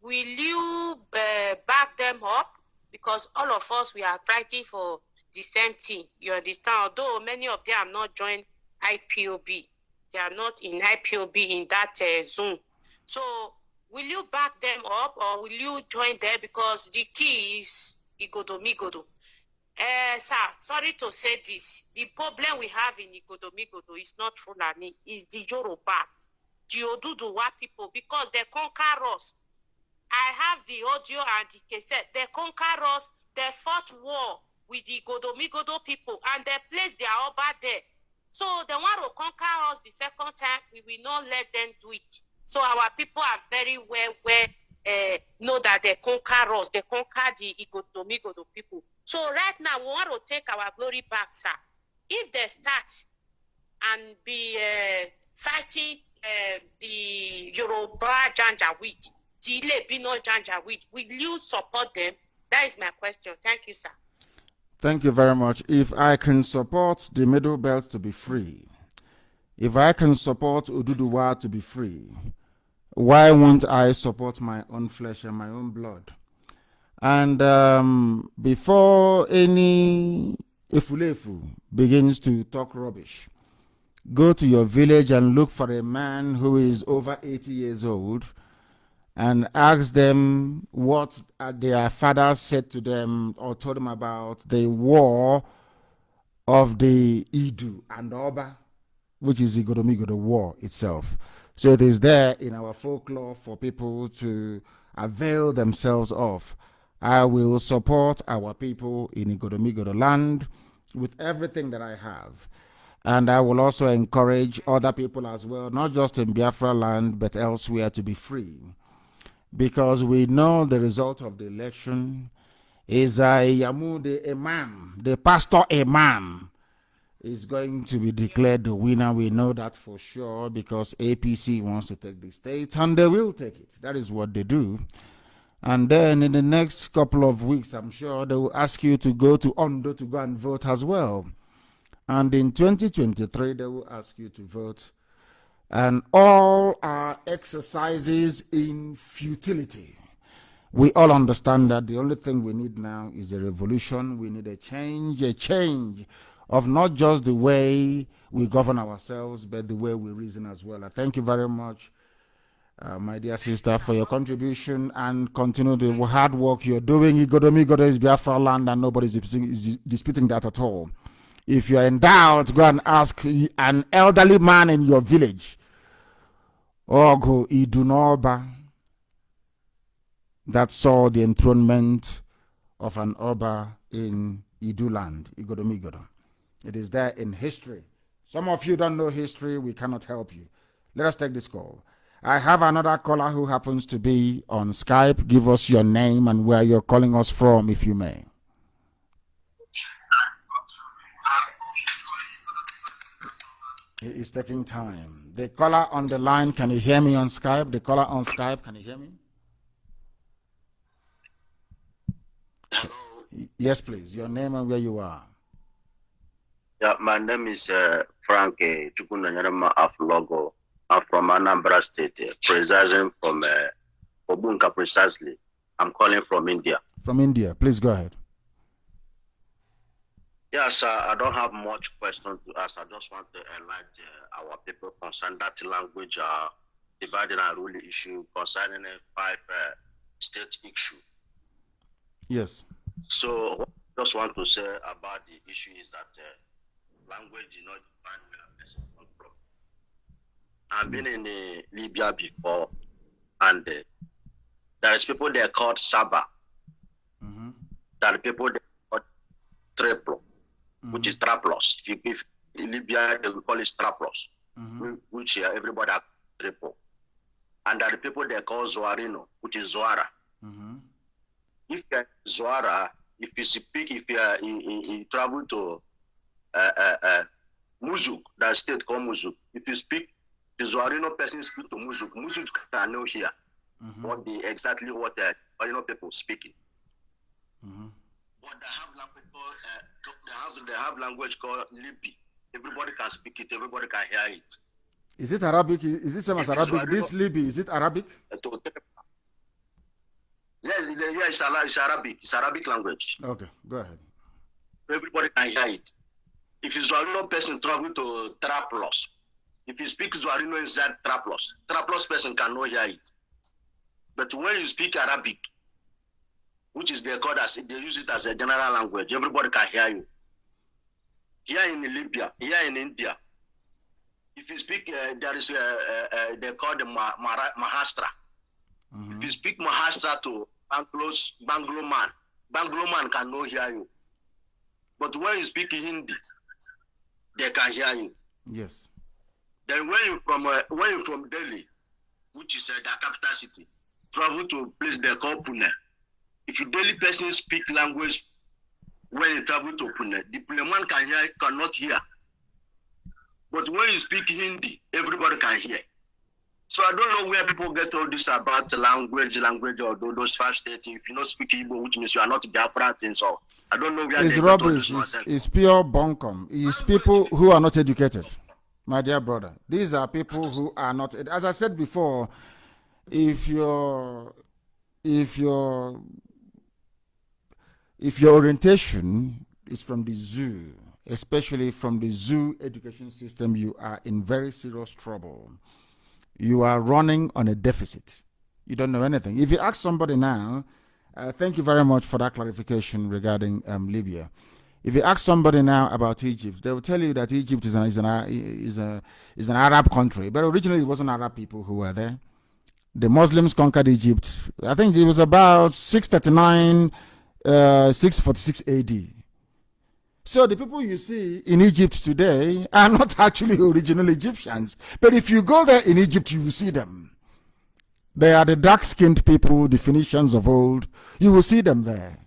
Will you back them up? Because all of us, we are fighting for the same thing. You understand? Although many of them are not joined IPOB. They are not in IPOB in that zone. So, will you back them up or will you join them? Because the key is Migodo. Sir, sorry to say this. The problem we have in Migodo is not Fulani, it's the Yorubas, the Oduduwa people, because they conquer us. I have the audio and the cassette. They conquer us. They fought war with the Migodo people and they placed their Oba there. So they want to conquer us the second time. We will not let them do it. So our people are very well know that they conquer us. They conquer the Migodo people. So right now, we want to take our glory back, sir. If they start and be fighting the Yoruba Janjaweed, the Lebino Janjaweed, will you support them? That is my question. Thank you, sir. Thank you very much. If I can support the Middle Belt to be free, if I can support Oduduwa to be free, why won't I support my own flesh and my own blood? And before any Efulefu begins to talk rubbish, go to your village and look for a man who is over 80 years old and ask them what their fathers said to them or told them about the war of the Idu and Oba, which is the Igodomigodo war itself. So it is there in our folklore for people to avail themselves of. I will support our people in Igodomigodo land with everything that I have. And I will also encourage other people as well, not just in Biafra land, but elsewhere, to be free. Because we know the result of the election is Yamu, the imam, the pastor imam, is going to be declared the winner. We know that for sure because APC wants to take the state and they will take it. That is what they do. And then in the next couple of weeks, I'm sure they will ask you to go to Ondo to go and vote as well. And in 2023, they will ask you to vote. And all our exercises in futility. We all understand that the only thing we need now is a revolution. We need a change of not just the way we govern ourselves, but the way we reason as well. I thank you very much, my dear sister, for your contribution and continue the hard work you're doing. Igodomigodo is Biafra land and nobody is disputing that at all. If you're in doubt, go and ask an elderly man in your village, Ogo Idunoba, that saw the enthronement of an Oba in Iduland, Igodomigodo. It is there in history. Some of you don't know history. We cannot help you. Let us take this call. I have another caller who happens to be on Skype. Give us your name and where you're calling us from, if you may. It is taking time. The caller on the line, can you hear me on Skype? The caller on Skype, can you hear me? Hello. Yes, please. Your name and where you are. Yeah, my name is Frank Chukunanyarama Aflogo. I'm from Anambra State, precisely from Obunka, precisely. I'm calling from India. From India. Please go ahead. Yes, I don't have much question to ask. I just want to enlighten our people concerning that language dividing and ruling issue concerning a 5-state issue. Yes. So what I just want to say about the issue is that language is not defined where a person comes from. I've been in Libya before, and there is people there called Saba. There are people there called Triplo, which is Traplos. If in Libya, they will call it Traplos, which everybody has Triple. And there are people there called Zoarino, which is Zoara. If you are Zoara, if you speak, if you travel to Muzuk, that state called Muzuk, if you speak, the Zoarino person speak to Muzuk. Muzuk can know here exactly what the Zoarino people speaking. But they have language called Libi. Everybody can speak it. Everybody can hear it. Is it Arabic? Is it same as Arabic? This Libi, is it Arabic? Yes, it's Arabic. It's Arabic language. Okay, go ahead. Everybody can hear it. If a Zoarino person travel to Traplos, if you speak Zoarino inside Traplos person cannot hear it. But when you speak Arabic, which is they use it as a general language, everybody can hear you. Here in Libya, here in India, if you speak, there is they call the Mahastra. If you speak Mahastra to Bangalore man cannot hear you. But when you speak Hindi, they can hear you. Yes. Then when you from Delhi, which is the capital city, travel to a place they call Pune. If a Delhi person speak language, when you travel to Pune, the Pune man cannot hear. But when you speak Hindi, everybody can hear. So I don't know where people get all this about language, or those 5 states. If you don't speak Igbo, which means you are not Biafran, so I don't know where it's they rubbish. get all this. It's pure bunkum. It's people who are not educated, my dear brother. These are people who are not. As I said before, if your orientation is from the zoo, especially from the zoo education system, you are in very serious trouble. You are running on a deficit. You don't know anything. If you ask somebody now, thank you very much for that clarification regarding Libya. If you ask somebody now about Egypt, they will tell you that Egypt is an Arab country, but originally it wasn't Arab people who were there. The Muslims conquered Egypt. I think it was about 639, 646 AD. So the people you see in Egypt today are not actually original Egyptians. But if you go there in Egypt, you will see them. They are the dark-skinned people, the Phoenicians of old. You will see them there.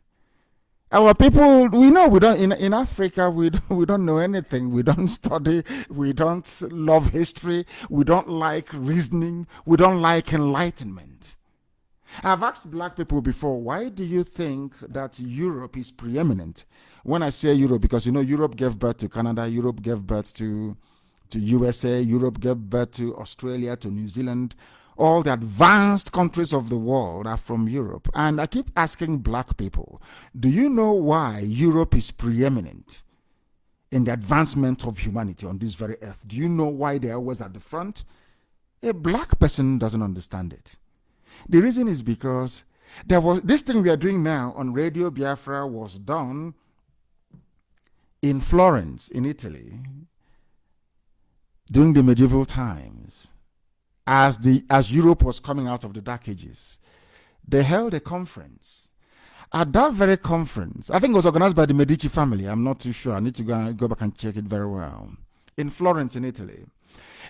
Our people, we know we don't in Africa. We don't know anything. We don't study. We don't love history. We don't like reasoning. We don't like enlightenment. I've asked black people before, why do you think that Europe is preeminent? When I say Europe, because Europe gave birth to Canada, Europe gave birth to USA, Europe gave birth to Australia, to New Zealand. All the advanced countries of the world are from Europe. And I keep asking black people, do you know why Europe is preeminent in the advancement of humanity on this very earth? Do you know why they're always at the front? A black person doesn't understand it. The reason is because there was this thing we are doing now on Radio Biafra was done in Florence, in Italy, during the medieval times, as Europe was coming out of the Dark Ages. They held a conference. At that very conference, I think it was organized by the Medici family. I'm not too sure. I need to go back and check it very well. In Florence, in Italy,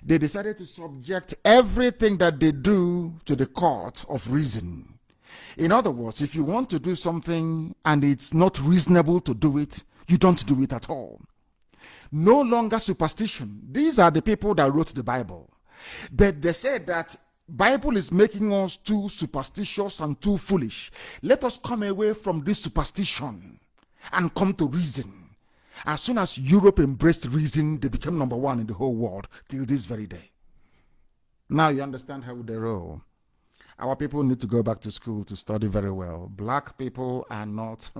they decided to subject everything that they do to the court of reason. In other words, if you want to do something and it's not reasonable to do it, you don't do it at all. No longer superstition. These are the people that wrote the Bible. But they said that Bible is making us too superstitious and too foolish. Let us come away from this superstition and come to reason. As soon as Europe embraced reason, they became number one in the whole world till this very day. Now you understand how they roll. Our people need to go back to school to study very well. Black people are not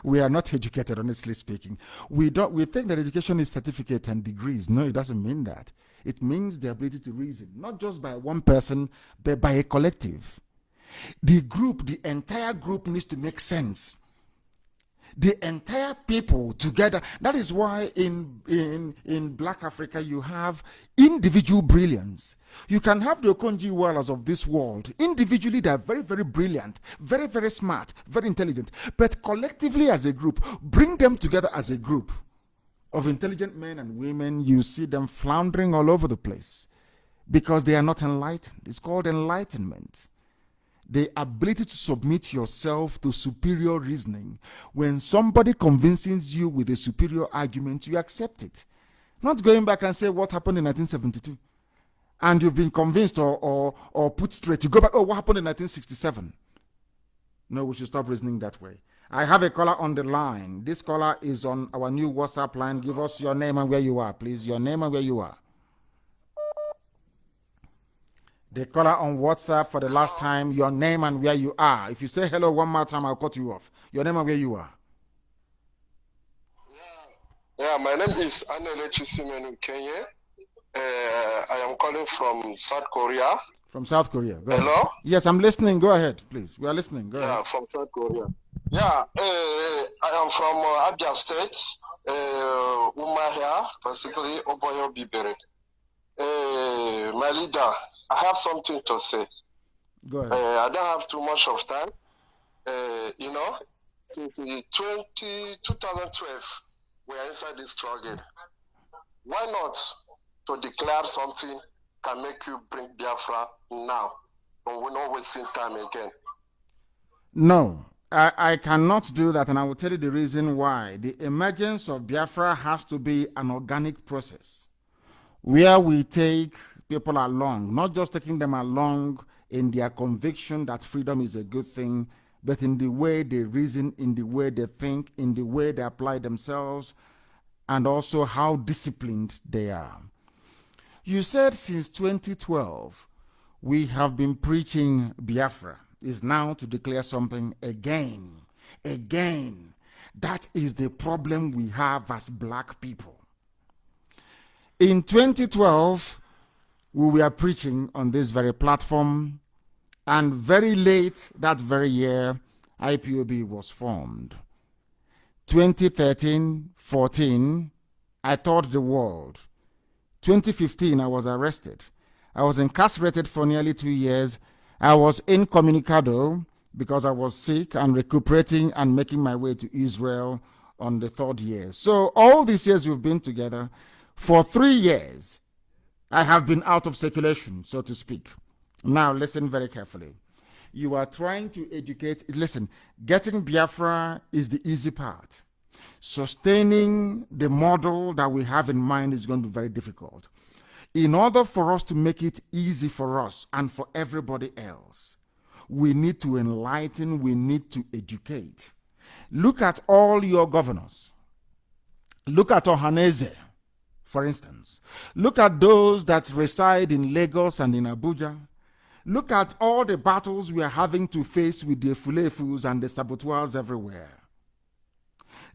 we are not educated, honestly speaking. We think that education is certificate and degrees. No, it doesn't mean that. It means the ability to reason, not just by one person, but by a collective. The entire group needs to make sense. The entire people together. That is why in Black Africa you have individual brilliance. You can have the Okonjo-Iwealas of this world. Individually, they are very, very brilliant, very, very smart, very intelligent. But collectively as a group, bring them together as a group of intelligent men and women, you see them floundering all over the place because they are not enlightened. It's called enlightenment. The ability to submit yourself to superior reasoning. When somebody convinces you with a superior argument, you accept it. Not going back and say what happened in 1972. And you've been convinced or put straight. You go back, oh, what happened in 1967? No, we should stop reasoning that way. I have a caller on the line. This caller is on our new WhatsApp line. Give us your name and where you are, please. Your name and where you are. The caller on WhatsApp for the last time, your name and where you are. If you say hello one more time, I'll cut you off. Your name and where you are. Yeah, my name is Anele Chisimenu Kenya. I am calling from South Korea. From South Korea. Go Hello? ahead. Yes, I'm listening. Go ahead, please. We are listening. Go ahead. From South Korea. Yeah, I am from Abia State, Umahia, basically Oboyo Bibere. My leader, I have something to say. Go ahead. I don't have too much of time. Since 2012, we are inside this struggle. Why not to declare something can make you bring Biafra now, but we're not wasting time again? No, I cannot do that, and I will tell you the reason why. The emergence of Biafra has to be an organic process where we take people along, not just taking them along in their conviction that freedom is a good thing, but in the way they reason, in the way they think, in the way they apply themselves, and also how disciplined they are. You said since 2012, we have been preaching Biafra is now to declare something again. Again. That is the problem we have as black people. In 2012, we were preaching on this very platform, and very late that very year, IPOB was formed. 2013-14, I taught the world. 2015, I was arrested. I was incarcerated for nearly 2 years. I was incommunicado because I was sick and recuperating and making my way to Israel on the 3rd year. So all these years we've been together, for 3 years, I have been out of circulation, so to speak. Now listen very carefully. You are trying to educate. Listen, getting Biafra is the easy part. Sustaining the model that we have in mind is going to be very difficult. In order for us to make it easy for us and for everybody else, we need to enlighten, we need to educate. Look at all your governors. Look at Ohaneze, for instance. Look at those that reside in Lagos and in Abuja. Look at all the battles we are having to face with the Fulefus and the saboteurs everywhere.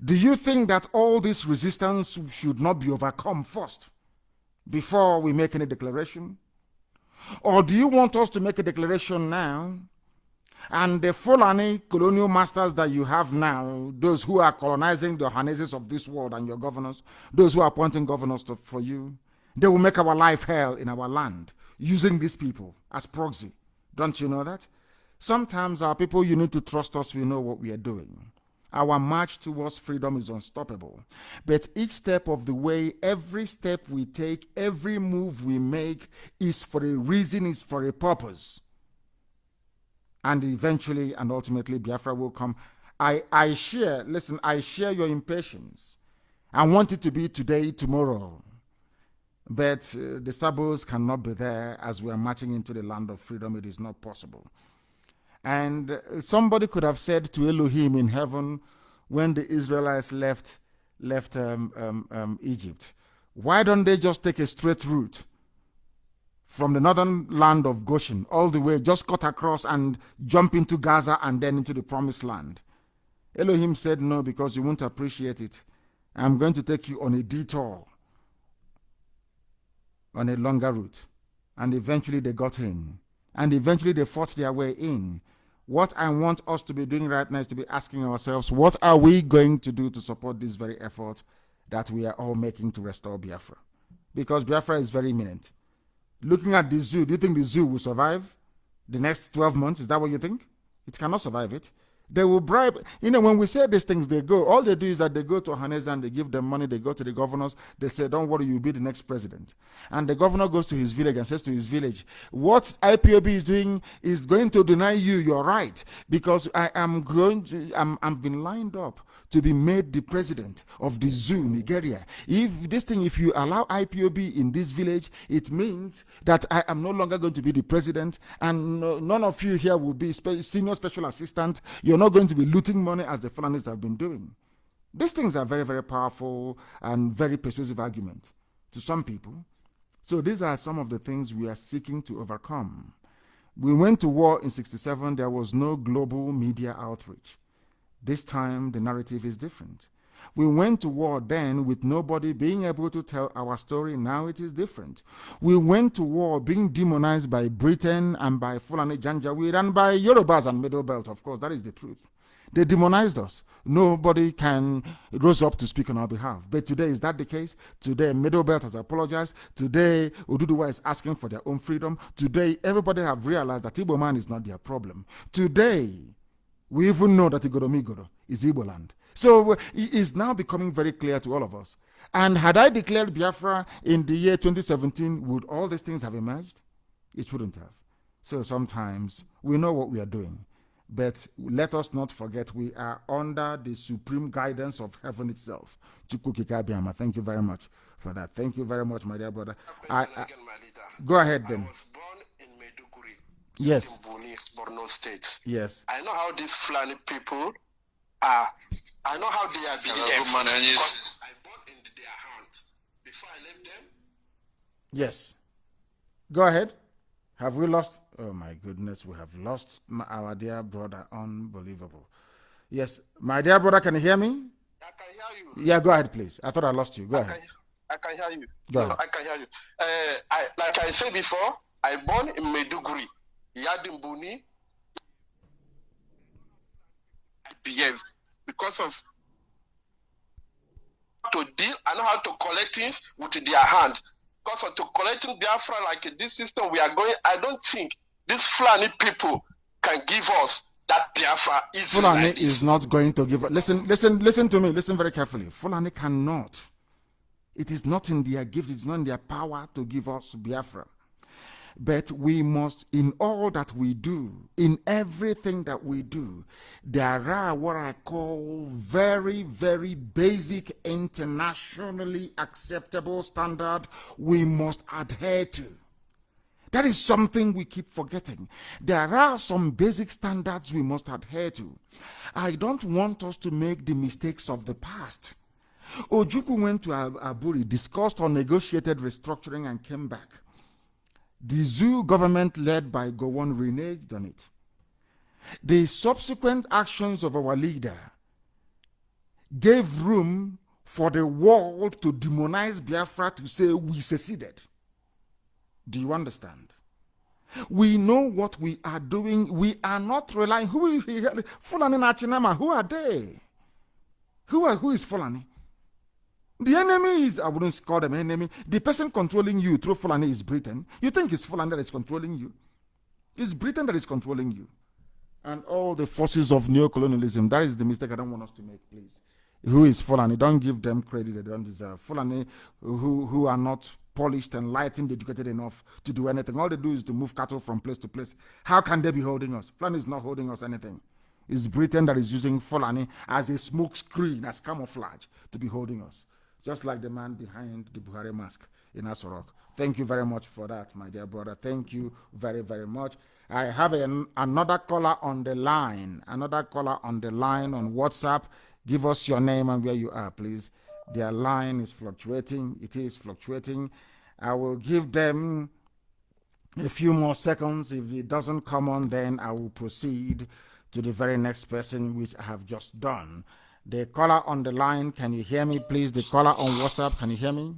Do you think that all this resistance should not be overcome first before we make any declaration? Or do you want us to make a declaration now, and the Fulani colonial masters that you have now, those who are colonizing the Ohanezes of this world and your governors, those who are appointing governors for you, they will make our life hell in our land using these people as proxy. Don't you know that? Sometimes our people, you need to trust us, we know what we are doing. Our march towards freedom is unstoppable. But each step of the way, every step we take, every move we make is for a reason, is for a purpose. And eventually and ultimately Biafra will come. I share your impatience. I want it to be today, tomorrow. But the Sabos cannot be there as we are marching into the land of freedom. It is not possible. And somebody could have said to Elohim in heaven when the Israelites left Egypt, why don't they just take a straight route from the northern land of Goshen all the way, just cut across and jump into Gaza and then into the promised land? Elohim said, no, because you won't appreciate it. I'm going to take you on a detour, on a longer route. And eventually they got in. And eventually they fought their way in. What I want us to be doing right now is to be asking ourselves, what are we going to do to support this very effort that we are all making to restore Biafra? Because Biafra is very imminent. Looking at the zoo, do you think the zoo will survive the next 12 months? Is that what you think? It cannot survive it. They will bribe. You know, when we say these things, they go. All they do is that they go to Hanez and they give them money. They go to the governors. They say, don't worry, you'll be the next president. And the governor goes to his village and says to his village, what IPOB is doing is going to deny you your right, because I'm been lined up to be made the president of the zoo, Nigeria. If you allow IPOB in this village, it means that I am no longer going to be the president, and none of you here will be senior special assistant. You're not going to be looting money as the Fulanis have been doing. These things are very, very powerful and very persuasive argument to some people. So these are some of the things we are seeking to overcome. We went to war in '67. There was no global media outreach. This time, the narrative is different. We went to war then with nobody being able to tell our story. Now it is different. We went to war being demonized by Britain and by Fulani Janjaweed and by Yorubas and Middle Belt. Of course, that is the truth. They demonized us. Nobody can rose up to speak on our behalf. But today, is that the case? Today, Middle Belt has apologized. Today, Oduduwa is asking for their own freedom. Today, everybody have realized that Igbo man is not their problem. Today, we even know that Igoromigoro is Igbo land. So it is now becoming very clear to all of us. And had I declared Biafra in the year 2017, would all these things have emerged? It wouldn't have. So sometimes we know what we are doing. But let us not forget we are under the supreme guidance of heaven itself. Chukwukikabiama, thank you very much for that. Thank you very much, my dear brother. Go ahead then. I was born in Maiduguri, yes. in Buni, Borno State. Yes. I know how these Fulani people are. I know how they are behaving. Because I bought in their hands before I left them. Yes. Go ahead. Have we lost? Oh my goodness, we have lost our dear brother. Unbelievable. Yes, my dear brother, can you hear me? I can hear you. Yeah, go ahead, please. I thought I lost you. Go ahead. I can hear you. Go ahead. I can hear you. Like I said before, I born in Maiduguri, Yadimbuni. I behave because of to deal. I know how to collect things with their hand. Because of to collecting Biafra like this system we are going, I don't think these Fulani people can give us that Biafra easily. Fulani like is not going to give. Listen to me. Listen very carefully. Fulani cannot. It is not in their gift. It's not in their power to give us Biafra. But we must, in all that we do, in everything that we do, there are what I call very, very basic, internationally acceptable standard we must adhere to. That is something we keep forgetting. There are some basic standards we must adhere to. I don't want us to make the mistakes of the past. Ojukwu went to Aburi, discussed or negotiated restructuring and came back. The zoo government led by Gowon reneged on it. The subsequent actions of our leader gave room for the world to demonize Biafra, to say we seceded. Do you understand? We know what we are doing. We are not relying. Fulani Nachinama, who are they? Who is Fulani? The enemy is, I wouldn't call them enemy. The person controlling you through Fulani is Britain. You think it's Fulani that is controlling you? It's Britain that is controlling you. And all the forces of neocolonialism. That is the mistake I don't want us to make, please. Who is Fulani? Don't give them credit they don't deserve. Fulani who are not polished, enlightened, educated enough to do anything. All they do is to move cattle from place to place. How can they be holding us? Fulani is not holding us anything. It's Britain that is using Fulani as a smoke screen, as camouflage, to be holding us. just like the man behind the Buhari mask in Asorok. Thank you very much for that, my dear brother. Thank you very, very much. I have another caller on the line. Another caller on the line on WhatsApp. Give us your name and where you are, please. Their line is fluctuating. It is fluctuating. I will give them a few more seconds. If it doesn't come on, then I will proceed to the very next person, which I have just done. The caller on the line, can you hear me, please? The caller on WhatsApp, can you hear me?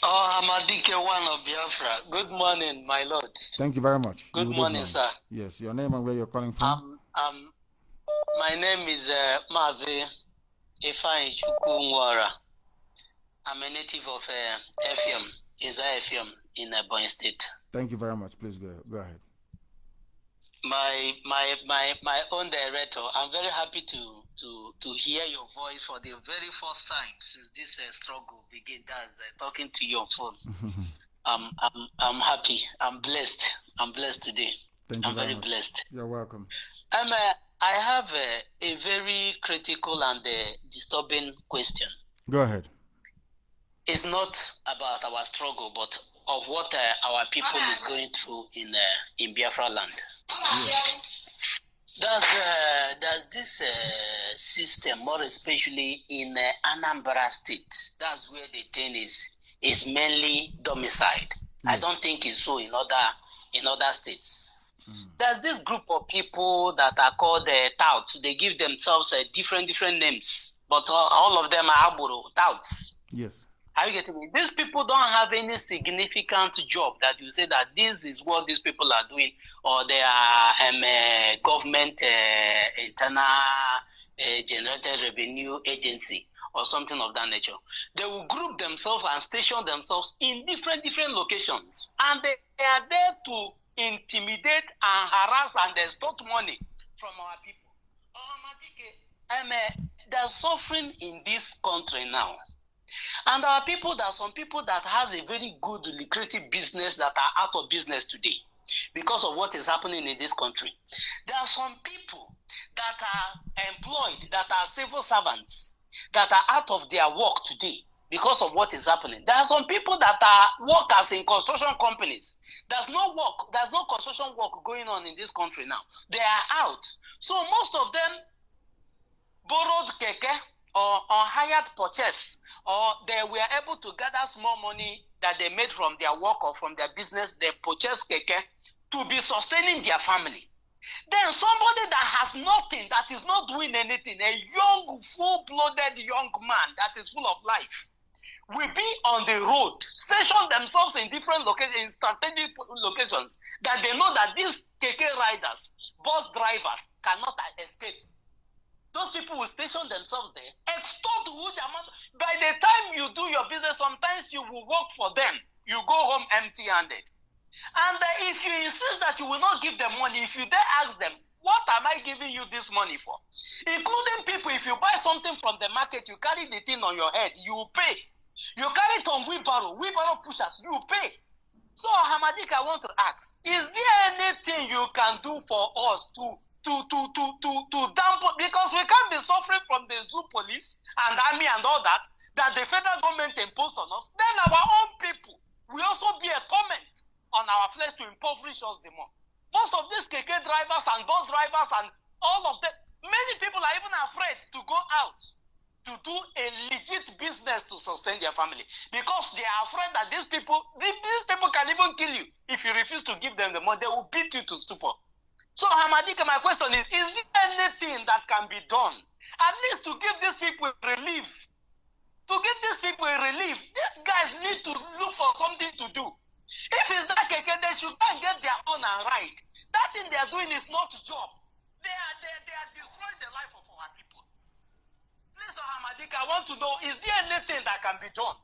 Oh, Amadike one of Biafra. Good morning, my lord. Thank you very much. Good morning, sir. Yes, your name and where you're calling from? My name is Mazi Ifeanyi Chukwunwara. I'm a native of Effium, Effium in Ebonyi State. Thank you very much. Please go ahead. My own director, I'm very happy to hear your voice for the very first time since this struggle began. That's talking to you on phone. I'm happy. I'm blessed. I'm blessed today. Thank you. I'm very blessed. You're welcome. I have a very critical and disturbing question. Go ahead. It's not about our struggle, but of what our people is going through in Biafra land. Yes. Does this system, more especially in Anambra State, that's where the thing is mainly domiciled. Yes. I don't think it's so in other states. There's this group of people that are called touts. They give themselves different names, but all of them are Aburo touts. Yes. Are you getting me? These people don't have any significant job that you say that this is what these people are doing, or they are government internal generated revenue agency or something of that nature. They will group themselves and station themselves in different locations, and they are there to intimidate and harass and extort money from our people. There's suffering in this country now. And our people, there are some people that has a very good lucrative business that are out of business today because of what is happening in this country. There are some people that are employed, that are civil servants, that are out of their work today because of what is happening. There are some people that are workers in construction companies. There's no construction work going on in this country now. They are out. So most of them borrowed keke or hired purchase, or they were able to gather small money that they made from their work or from their business. They purchased keke to be sustaining their family. Then somebody that has nothing, that is not doing anything, a young, full-blooded young man that is full of life, will be on the road, station themselves in different locations, in strategic locations, that they know that these keke riders, bus drivers cannot escape. Those people will station themselves there, extort huge amount. By the time you do your business, sometimes you will work for them. You go home empty-handed. And if you insist that you will not give them money, if you dare ask them, what am I giving you this money for? Including people, if you buy something from the market, you carry the thing on your head, you pay. You carry it on wheelbarrow pushers, you pay. So, Hamadik, I want to ask, is there anything you can do for us to dampen, because we can't be suffering from the zoo police and army and all that the federal government imposed on us. Then our own people will also be a torment on our flesh to impoverish us the more. Most of these keke drivers and bus drivers and all of them, many people are even afraid to go out to do a legit business to sustain their family because they are afraid that these people can even kill you if you refuse to give them the money. They will beat you to stupor. So, Hamadika, my question is there anything that can be done, at least to give these people relief? To give these people a relief, these guys need to look for something to do. If it's that keke, they should go and get their own and ride. That thing they are doing is not a job. They are destroying the life of our people. Please, Hamadika, I want to know, is there anything that can be done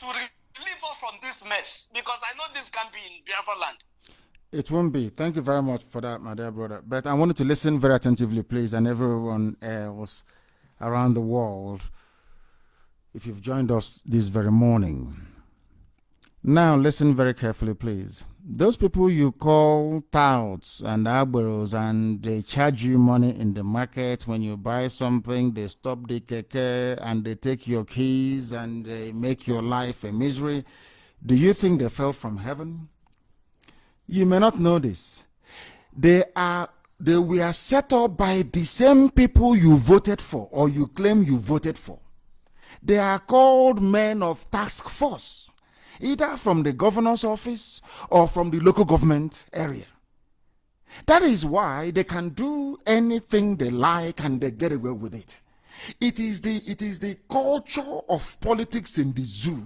to relieve us from this mess? Because I know this can be in Biafra land. It won't be. Thank you very much for that, my dear brother. But I wanted to listen very attentively, please, and everyone else around the world, if you've joined us this very morning. Now, listen very carefully, please. Those people you call touts and agberos, and they charge you money in the market when you buy something, they stop the keke and they take your keys and they make your life a misery. Do you think they fell from heaven? You may not know this. They were set up by the same people you voted for or you claim you voted for. They are called men of task force, either from the governor's office or from the local government area. That is why they can do anything they like and they get away with it. It is the culture of politics in the zoo.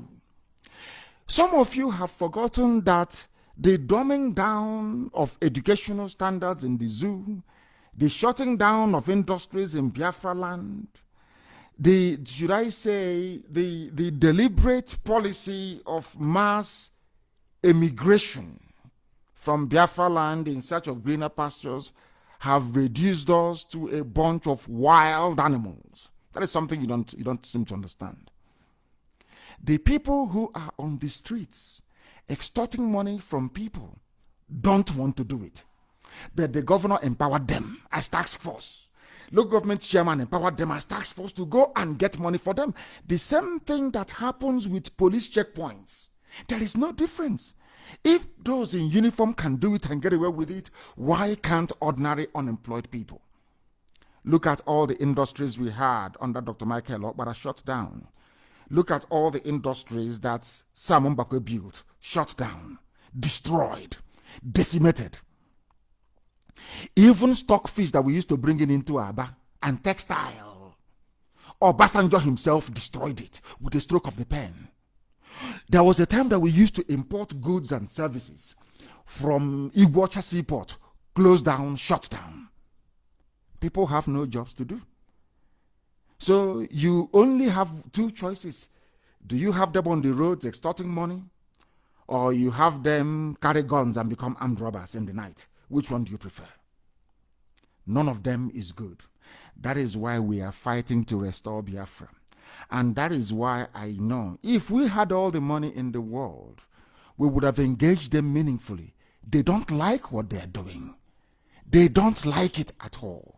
Some of you have forgotten that the dumbing down of educational standards in the zoo, the shutting down of industries in Biafra land, the deliberate policy of mass immigration from Biafra land in search of greener pastures have reduced us to a bunch of wild animals. That is something you don't seem to understand. The people who are on the streets extorting money from people don't want to do it. But the governor empowered them as task force. Local government chairman empowered them as task force to go and get money for them. The same thing that happens with police checkpoints. There is no difference. If those in uniform can do it and get away with it, why can't ordinary unemployed people? Look at all the industries we had under Dr. Michael Okpara shut down. Look at all the industries that Simon Bakwe built, shut down, destroyed, decimated. Even stockfish that we used to bring into Aba and textile, Obasanjo himself destroyed it with a stroke of the pen. There was a time that we used to import goods and services from Iguacha Seaport, closed down, shut down. People have no jobs to do. So you only have two choices. Do you have them on the roads extorting money? Or you have them carry guns and become armed robbers in the night? Which one do you prefer? None of them is good. That is why we are fighting to restore Biafra. And that is why I know if we had all the money in the world, we would have engaged them meaningfully. They don't like what they are doing. They don't like it at all.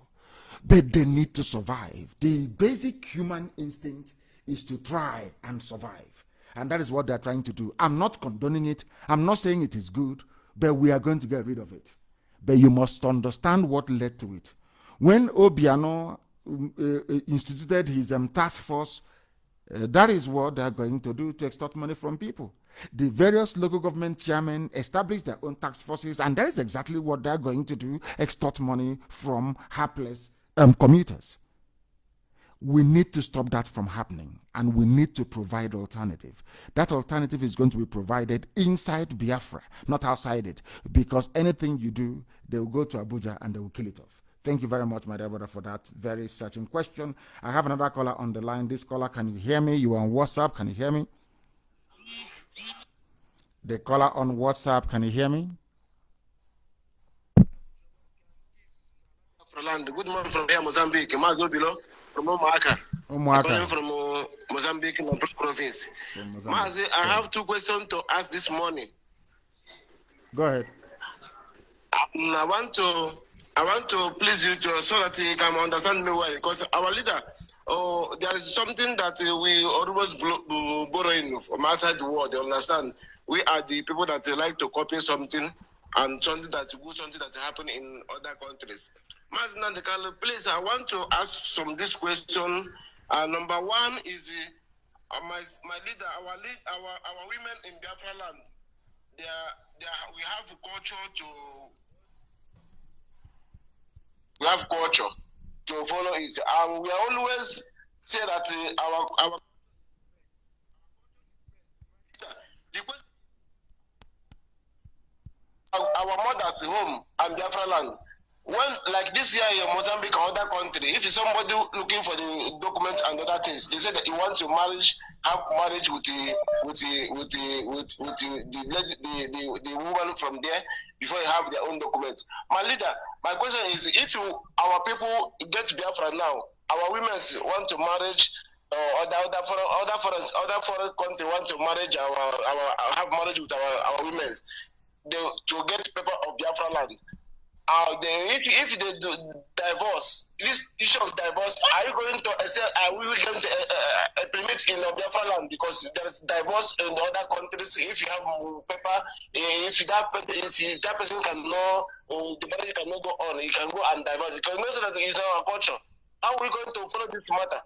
But they need to survive. The basic human instinct is to try and survive. And that is what they're trying to do. I'm not condoning it. I'm not saying it is good, but we are going to get rid of it. But you must understand what led to it. When Obiano instituted his task force, that is what they're going to do to extort money from people. The various local government chairmen established their own task forces, and that is exactly what they're going to do, extort money from hapless commuters. We need to stop that from happening, and we need to provide alternative. That alternative is going to be provided inside Biafra, not outside it, because anything you do, they will go to Abuja and they will kill it off. Thank you very much, my dear brother, for that very searching question. I have another caller on the line. This caller, can you hear me? You are on WhatsApp. Can you hear me? The caller on WhatsApp, can you hear me? Good morning from here, Mozambique. Mazi below from Omaka. Calling from Mozambique province. Mazi, I have two questions to ask this morning. Go ahead. I want to please you to so that you can understand me well, because our leader, there is something that we always borrowing from outside the world. You understand? We are the people that like to copy something and something that good, something that happen in other countries. Mazi Nnamdi, please, I want to ask this question. Number one is my leader, our women in Biafra land. We have culture to follow it, and we always say that our mothers home and Biafra land. When like this year in Mozambique or other country, if somebody looking for the documents and other things, they say that he wants to have marriage with the woman from there before you have their own documents. My leader, my question is, if our people get to Biafra now, our women want to marriage, other foreign country want to marriage have marriage with our women. to get paper of Biafra land. If they do divorce, this issue of divorce, are you going to accept? Are we going to implement in Biafra land? Because there's divorce in the other countries. If you have paper, if that person cannot, the marriage cannot go on, he can go and divorce. Because most of that is not our culture. How are we going to follow this matter?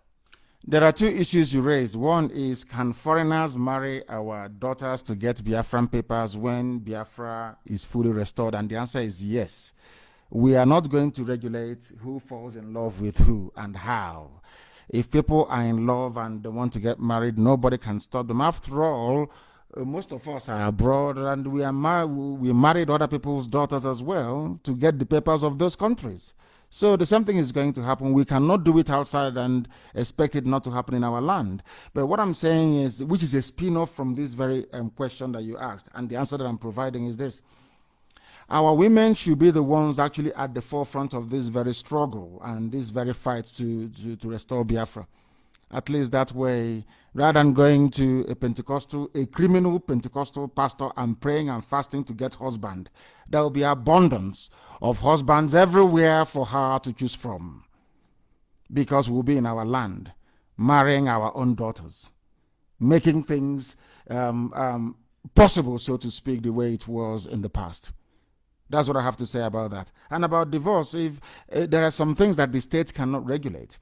There are two issues you raised. One is, can foreigners marry our daughters to get Biafran papers when Biafra is fully restored? And the answer is yes. We are not going to regulate who falls in love with who and how. If people are in love and they want to get married, nobody can stop them. After all, most of us are abroad and we married other people's daughters as well to get the papers of those countries. So the same thing is going to happen. We cannot do it outside and expect it not to happen in our land. But what I'm saying is, which is a spin-off from this very question that you asked, and the answer that I'm providing is this. Our women should be the ones actually at the forefront of this very struggle and this very fight to restore Biafra. At least that way, rather than going to a criminal Pentecostal pastor and praying and fasting to get husband, there will be abundance of husbands everywhere for her to choose from. Because we'll be in our land, marrying our own daughters, making things possible, so to speak, the way it was in the past. That's what I have to say about that. And about divorce, if there are some things that the state cannot regulate.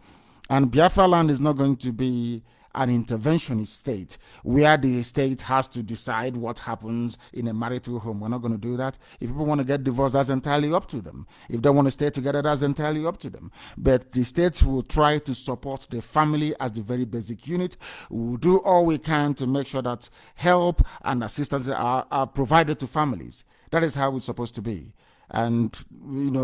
And Biafra land is not going to be an interventionist state where the state has to decide what happens in a marital home. We're not going to do that. If people want to get divorced, that's entirely up to them. If they want to stay together, that's entirely up to them. But the states will try to support the family as the very basic unit. We'll do all we can to make sure that help and assistance are provided to families. That is how it's supposed to be. And,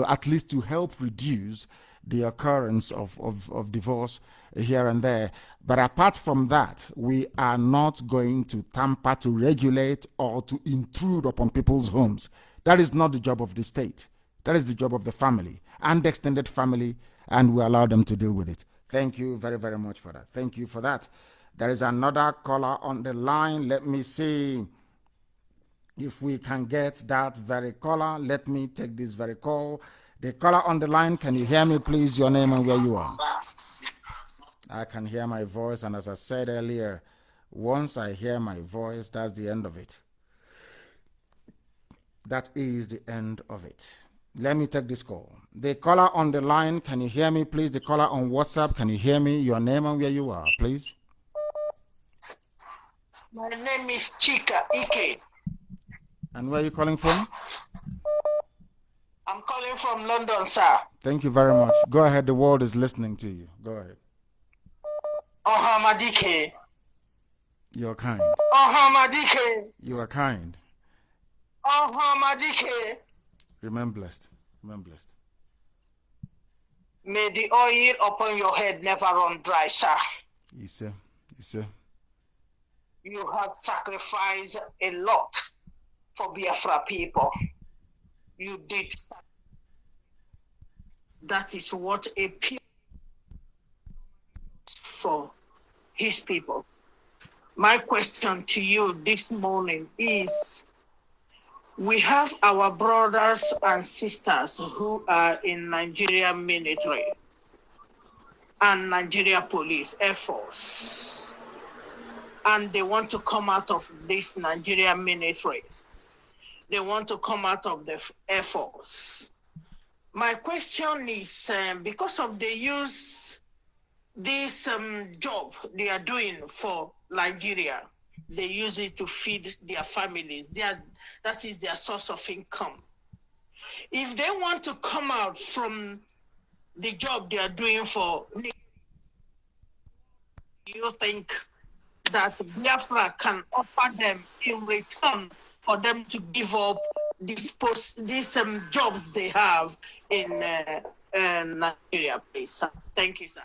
at least to help reduce the occurrence of divorce here and there. But apart from that, we are not going to tamper, to regulate, or to intrude upon people's homes. That is not the job of the state. That is the job of the family and the extended family, and we allow them to deal with it. Thank you very, very much for that. Thank you for that. There is another caller on the line. Let me see if we can get that very caller. Let me take this very call. The caller on the line, can you hear me, please? Your name and where you are. I can hear my voice, and as I said earlier, once I hear my voice, that's the end of it. That is the end of it. Let me take this call. The caller on the line, can you hear me, please? The caller on WhatsApp, can you hear me? Your name and where you are, please. My name is Chika Ike. And where are you calling from? I'm calling from London, sir. Thank you very much. Go ahead. The world is listening to you. Go ahead. Ohamadike. You're kind. Ohamadike. You are kind. Ohamadike. Remain blessed. Remain blessed. May the oil upon your head never run dry, sir. Yes, sir. Yes, sir. You have sacrificed a lot for Biafra people. You did. That is what a people for his people. My question to you this morning is, we have our brothers and sisters who are in Nigerian military and Nigeria police, Air Force, and they want to come out of this Nigerian military. They want to come out of the Air Force. My question is, because of they use this job they are doing for Nigeria, they use it to feed their families. That is their source of income. If they want to come out from the job they are doing for, you think that Biafra can offer them in return for them to give up these jobs they have in Nigeria, please? Thank you, sir.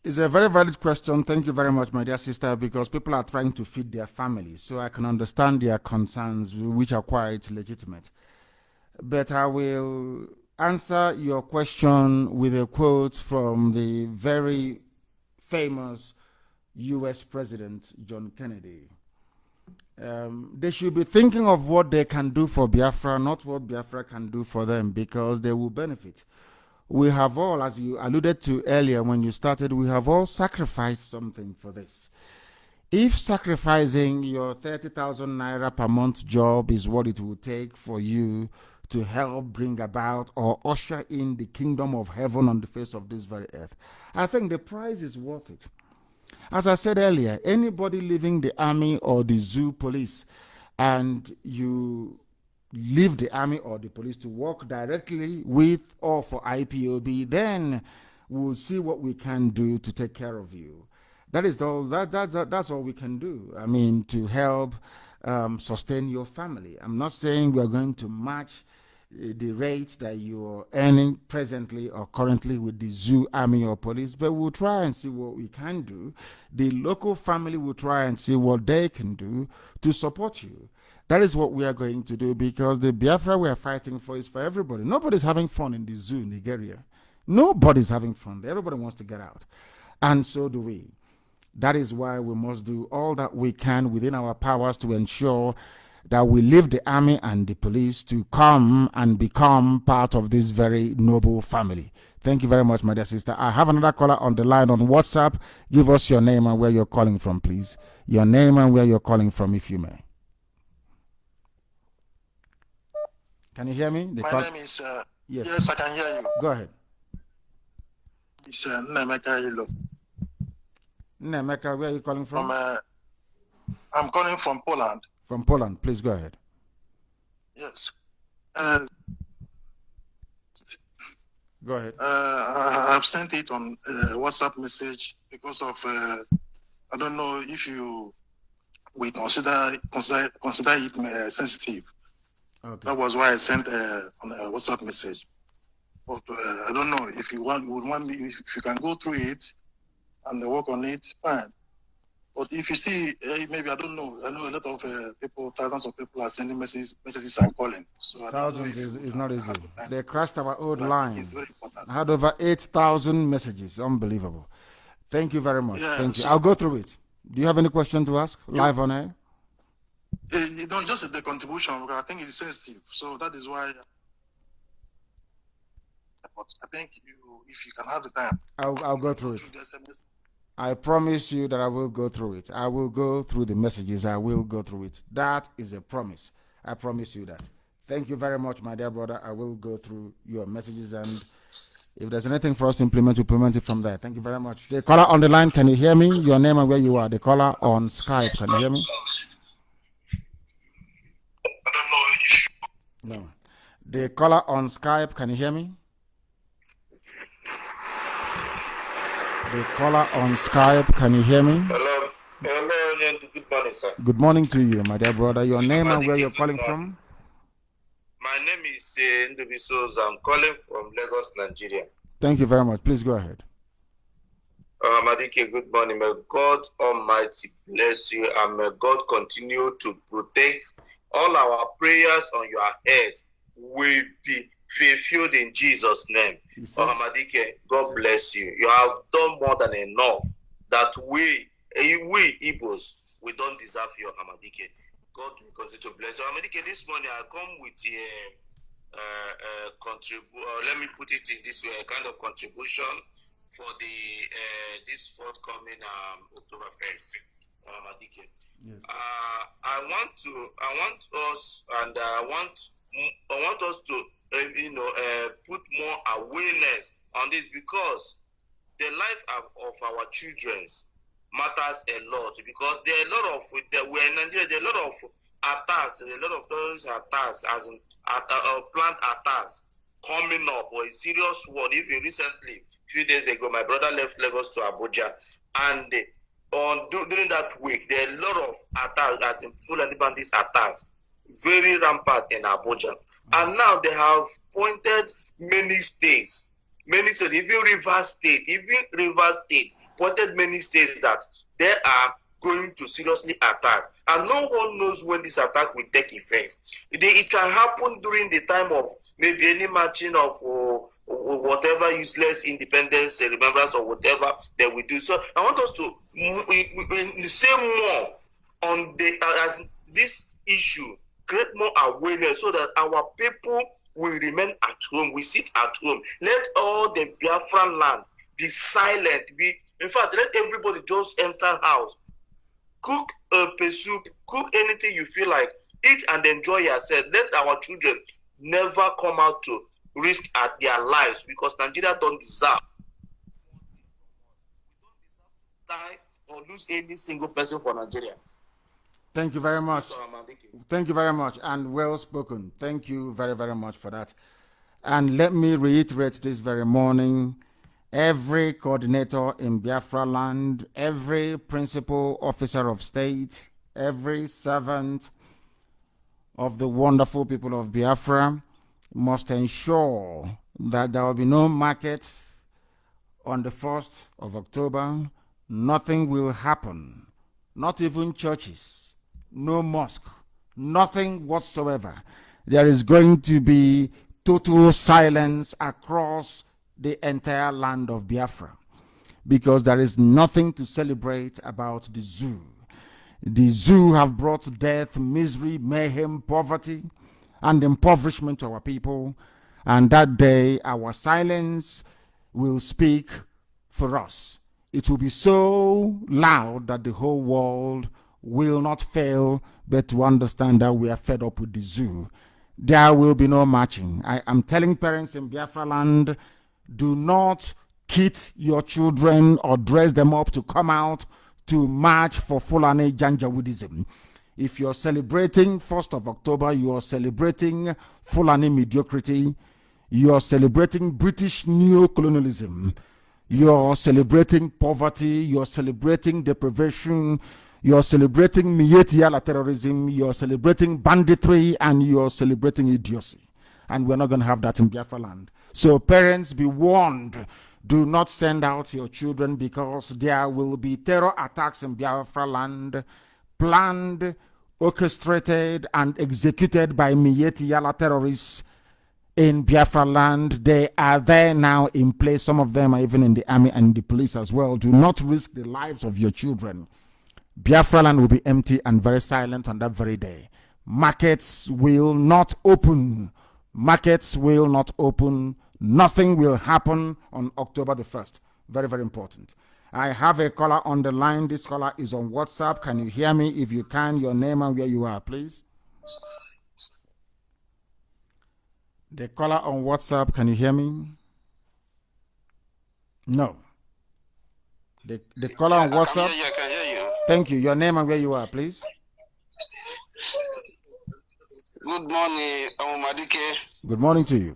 It's a very valid question. Thank you very much, my dear sister, because people are trying to feed their families, so I can understand their concerns, which are quite legitimate. But I will answer your question with a quote from the very famous U.S. President John Kennedy. They should be thinking of what they can do for Biafra, not what Biafra can do for them, because they will benefit. We have all, as you alluded to earlier when you started, we have all sacrificed something for this. If sacrificing your 30,000 naira per month job is what it will take for you to help bring about or usher in the kingdom of heaven on the face of this very earth, I think the price is worth it. As I said earlier, anybody leaving the army or the zoo police and you leave the army or the police to work directly with or for IPOB, then we'll see what we can do to take care of you. That is all. That's all we can do. I mean, to help sustain your family. I'm not saying we are going to match the rates that you're earning presently or currently with the zoo, army, or police, but we'll try and see what we can do. The local family will try and see what they can do to support you. That is what we are going to do, because the Biafra we are fighting for is for everybody. Nobody's having fun in the zoo in Nigeria. Nobody's having fun. Everybody wants to get out. And so do we. That is why we must do all that we can within our powers to ensure that we leave the army and the police to come and become part of this very noble family. Thank you very much, my dear sister. I have another caller on the line on WhatsApp. Give us your name and where you're calling from, please. Your name and where you're calling from, if you may. Can you hear me? My name is, yes, I can hear you. Go ahead. It's Nnamdi Ilo. Nnamdi, where are you calling from? I'm calling from Poland. From Poland. Please go ahead. Yes. Go ahead. I've sent it on WhatsApp message because of, I don't know if we consider it sensitive. Okay. That was why I sent on a WhatsApp message. But I don't know if you would want me, if you can go through it and work on it, fine. But if you see, maybe I don't know. I know a lot of people, thousands of people are sending messages and calling. So thousands is not easy. They crashed our old so line. It's very important. I had over 8,000 messages. Unbelievable. Thank you very much. Yeah, Thank you. so I'll go through it. Do you have any question to ask live on air? You know, just the contribution, because I think it's sensitive. So that is why. But I think if you can have the time, I'll go through it. I promise you that I will go through it. I will go through the messages. I will go through it. That is a promise. I promise you that. Thank you very much, my dear brother. I will go through your messages, and if there's anything for us to implement, we'll implement it from there. Thank you very much. The caller on the line, can you hear me? Your name and where you are. The caller on Skype, can you hear me? No. The caller on Skype, can you hear me? The caller on Skype, can you hear me? Hello. Hello, good morning, sir. Good morning to you, my dear brother. Your name and where you're calling from? My name is Nnamdi. I'm calling from Lagos, Nigeria. Thank you very much. Please go ahead. Madike, good morning. May God Almighty bless you, and may God continue to protect. All our prayers on your head will be fulfilled in Jesus' name. Madike, God bless you. You have done more than enough that we Igbos, we don't deserve your Hamadike. God will continue to bless you. Hamadike, this morning I come with let me put it in this way, a kind of contribution for the this forthcoming October 1st. Hamadike. Yes. I want us to put more awareness on this, because the life of our children matters a lot, because there are a lot of we're in Nigeria, there are a lot of attacks, a lot of terrorist attacks, as in plant attacks coming up, or a serious one. Even recently, a few days ago, my brother left Lagos to Abuja, and during that week, there are a lot of attacks, as in full and bandits attacks, very rampant in Abuja. And now they have pointed many states, even Rivers State, pointed many states that they are going to seriously attack. And no one knows when this attack will take effect. It can happen during the time of maybe any marching of whatever useless independence, remembrance, or whatever that we do. So I want us to say more on the as this issue, create more awareness so that our people will remain at home. We sit at home. Let all the Biafran land be silent. In fact, let everybody just enter house, cook a soup, cook anything you feel like, eat and enjoy yourself. Let our children never come out to risk at their lives, because Nigeria don't deserve die or lose any single person for Nigeria. Thank you very much. Thank you very much, and well spoken. Thank you very, very much for that. And let me reiterate this very morning, every coordinator in Biafra land, every principal officer of state, every servant of the wonderful people of Biafra must ensure that there will be no market on the 1st of October. Nothing will happen, not even churches, no mosque, nothing whatsoever. There is going to be total silence across the entire land of Biafra, because there is nothing to celebrate about the zoo. The zoo have brought death, misery, mayhem, poverty, and impoverishment to our people. And that day, our silence will speak for us. It will be so loud that the whole world will not fail but to understand that we are fed up with the zoo. There will be no marching. I am telling parents in Biafra land, do not kid your children or dress them up to come out to march for Fulani Janjaweedism. If you're celebrating 1st of October, you are celebrating Fulani mediocrity. You are celebrating British neo-colonialism. You're celebrating poverty. You're celebrating deprivation. You're celebrating Mietiala terrorism. You're celebrating banditry, and you're celebrating idiocy. And we're not going to have that in Biafra land. So parents, be warned. Do not send out your children, because there will be terror attacks in Biafra land, planned, orchestrated, and executed by Mietiala terrorists in Biafra land. They are there now in place. Some of them are even in the army and the police as well. Do not risk the lives of your children. Biafra land will be empty and very silent on that very day. Markets will not open. Markets will not open. Nothing will happen on October the 1st. Very, very important. I have a caller on the line. This caller is on WhatsApp. Can you hear me? If you can, your name and where you are, please. The caller on WhatsApp, can you hear me? No. The caller on WhatsApp. I can hear you. Thank you. Your name and where you are, please. Good morning, Amadike. Good morning to you.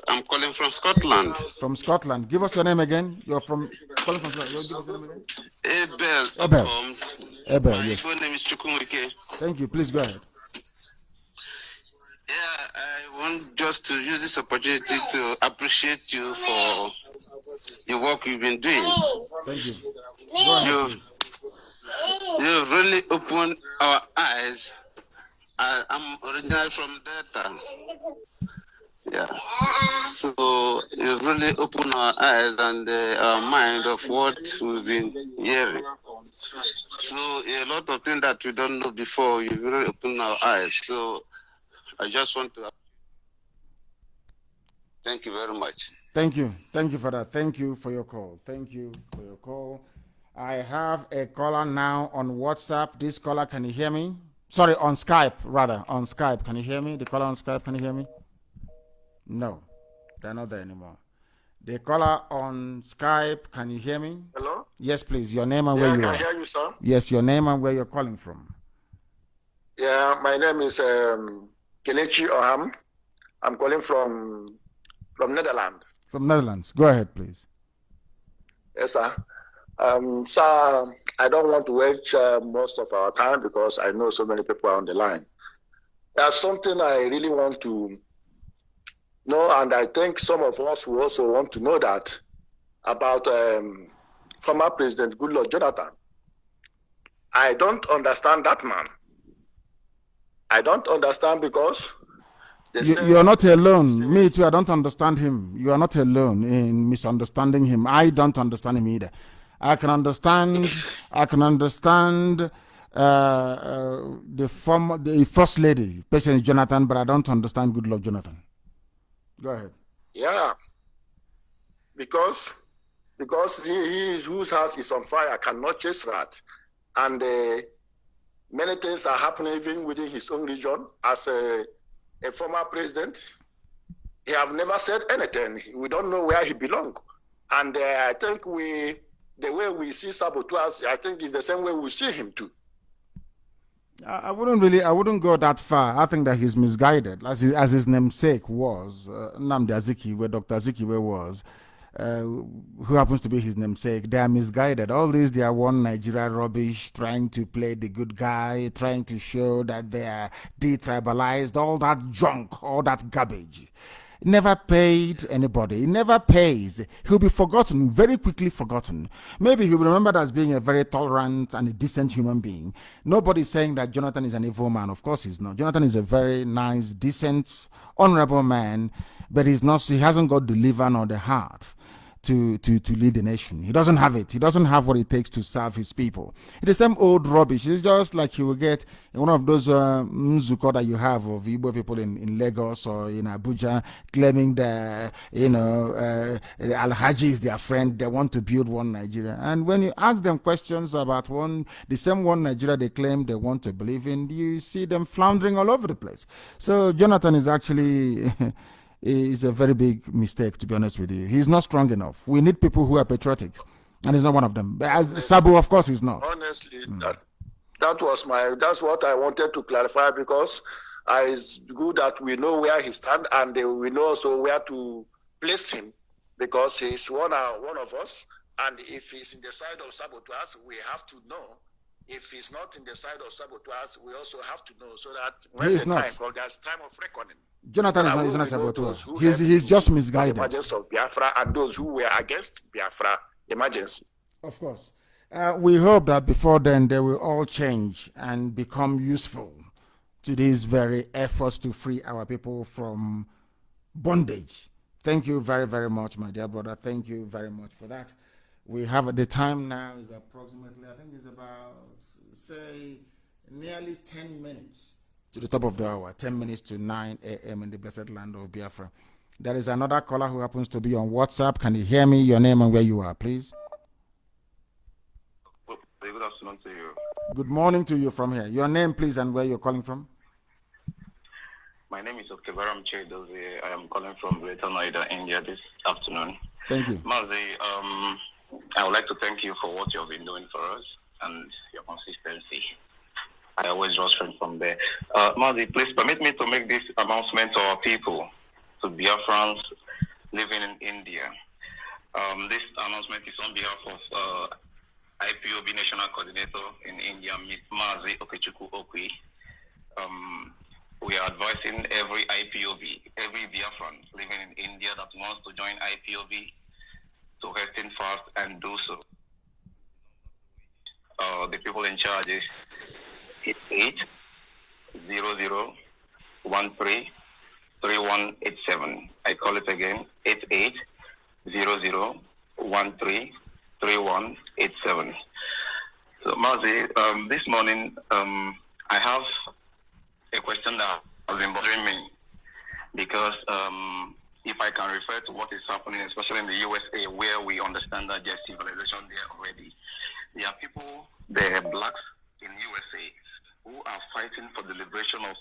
I'm calling from Scotland. From Scotland. Give us your name again. You're calling from Scotland. Give us your name again. Abel. Abel, yes. My full name is Chukwuemeke. Thank you. Please go ahead. Yeah, I want just to use this opportunity to appreciate you for the work you've been doing. Thank you. Go ahead, please. You've really opened our eyes. I'm originally from Delta. Yeah. So you've really opened our eyes and our mind of what we've been hearing. So a lot of things that we don't know before, you've really opened our eyes. So I just want to thank you very much. Thank you. Thank you for that. Thank you for your call. Thank you for your call. I have a caller now on WhatsApp. This caller, can you hear me? Sorry, on Skype, rather. On Skype. Can you hear me? The caller on Skype, can you hear me? No, they're not there anymore. The caller on Skype, can you hear me? Hello? Yes, please. Your name and where you are. I can hear you, sir. Yes, your name and where you're calling from. Yeah, my name is Kelechi Oham. I'm calling from Netherlands. From Netherlands. Go ahead, please. Yes, sir. Sir, I don't want to waste most of our time because I know so many people are on the line. There's something I really want to know, and I think some of us will also want to know that about former President Goodluck Jonathan. I don't understand that man. I don't understand because you're not alone. Me too, I don't understand him. You are not alone in misunderstanding him. I don't understand him either. I can understand. I can understand the first lady, President Jonathan, but I don't understand Goodluck Jonathan. Go ahead. Yeah, because he whose house is on fire cannot chase rat, and many things are happening even within his own region. As a former president, he have never said anything. We don't know where he belongs, and I think the way we see saboteurs, I think is the same way we see him too. I wouldn't go that far. I think that he's misguided, as his namesake was, Nnamdi Azikiwe, Dr. Azikiwe was, who happens to be his namesake. They are misguided. All this, they are one Nigeria rubbish, trying to play the good guy, trying to show that they are detribalized, all that junk, all that garbage. Never paid anybody. He never pays. He'll be forgotten, very quickly forgotten. Maybe he'll be remembered as being a very tolerant and a decent human being. Nobody's saying that Jonathan is an evil man. Of course he's not. Jonathan is a very nice, decent, honorable man, but he hasn't got the liver nor the heart to lead the nation. He doesn't have it. He doesn't have what it takes to serve his people. It's the same old rubbish. It's just like you will get one of those mzuko that you have of Igbo people in Lagos or in Abuja claiming that, Al-Haji is their friend. They want to build one Nigeria. And when you ask them questions about the same one Nigeria they claim they want to believe in, you see them floundering all over the place. So Jonathan is actually... is a very big mistake, to be honest with you. He's not strong enough. We need people who are patriotic, and he's not one of them. As Sabu, of course, he's not. Honestly, that's what I wanted to clarify, because it's good that we know where he stands, and we know also where to place him, because he's one of us, and if he's in the side of saboteurs, we have to know. If he's not in the side of saboteurs, we also have to know, so that when the time comes, there's time of reckoning. Jonathan is not a saboteur. He's just misguided. The emergence of Biafra and those who were against Biafra emergency. Of course. We hope that before then they will all change and become useful to these very efforts to free our people from bondage. Thank you very, very much, my dear brother. Thank you very much for that. We have the time now is approximately, I think it's about, say, nearly 10 minutes to the top of the hour, 10 minutes to 9 a.m. in the blessed land of Biafra. There is another caller who happens to be on WhatsApp. Can you hear me? Your name and where you are, please. Good afternoon to you. Good morning to you from here. Your name, please, and where you're calling from. My name is Okebaram Chedozi. I am calling from Greater Noida, India this afternoon. Thank you. Mazi, I would like to thank you for what you have been doing for us and your consistency. I always draw strength from there. Mazi, please permit me to make this announcement to our people, to Biafrans living in India. This announcement is on behalf of IPOB National Coordinator in India, Ms. Mazi Okechukwu Okwi. We are advising every IPOB, every Biafran living in India that wants to join IPOB to hasten fast and do so. The people in charge is 8800133187. I call it again, 8800133187. So Mazi, this morning I have a question that has been bothering me, because if I can refer to what is happening, especially in the USA, where we understand that there's civilization there already. There are people, there are blacks in USA who are fighting for the liberation of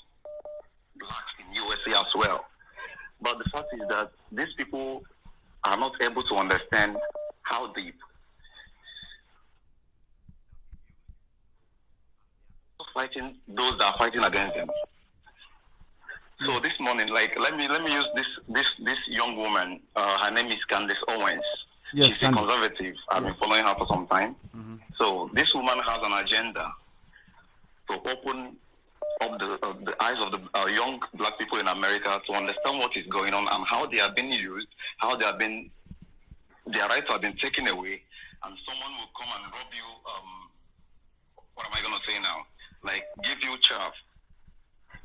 blacks in USA as well. But the fact is that these people are not able to understand how deep fighting those that are fighting against them. So this morning, like let me use this young woman. Her name is Candace Owens. Yes, she's a conservative. I've been following her for some time. Mm-hmm. So this woman has an agenda to open up the eyes of the young black people in America to understand what is going on and how they are being used, how their rights have been taken away, and someone will come and rob you. What am I going to say now? Like give you chaff,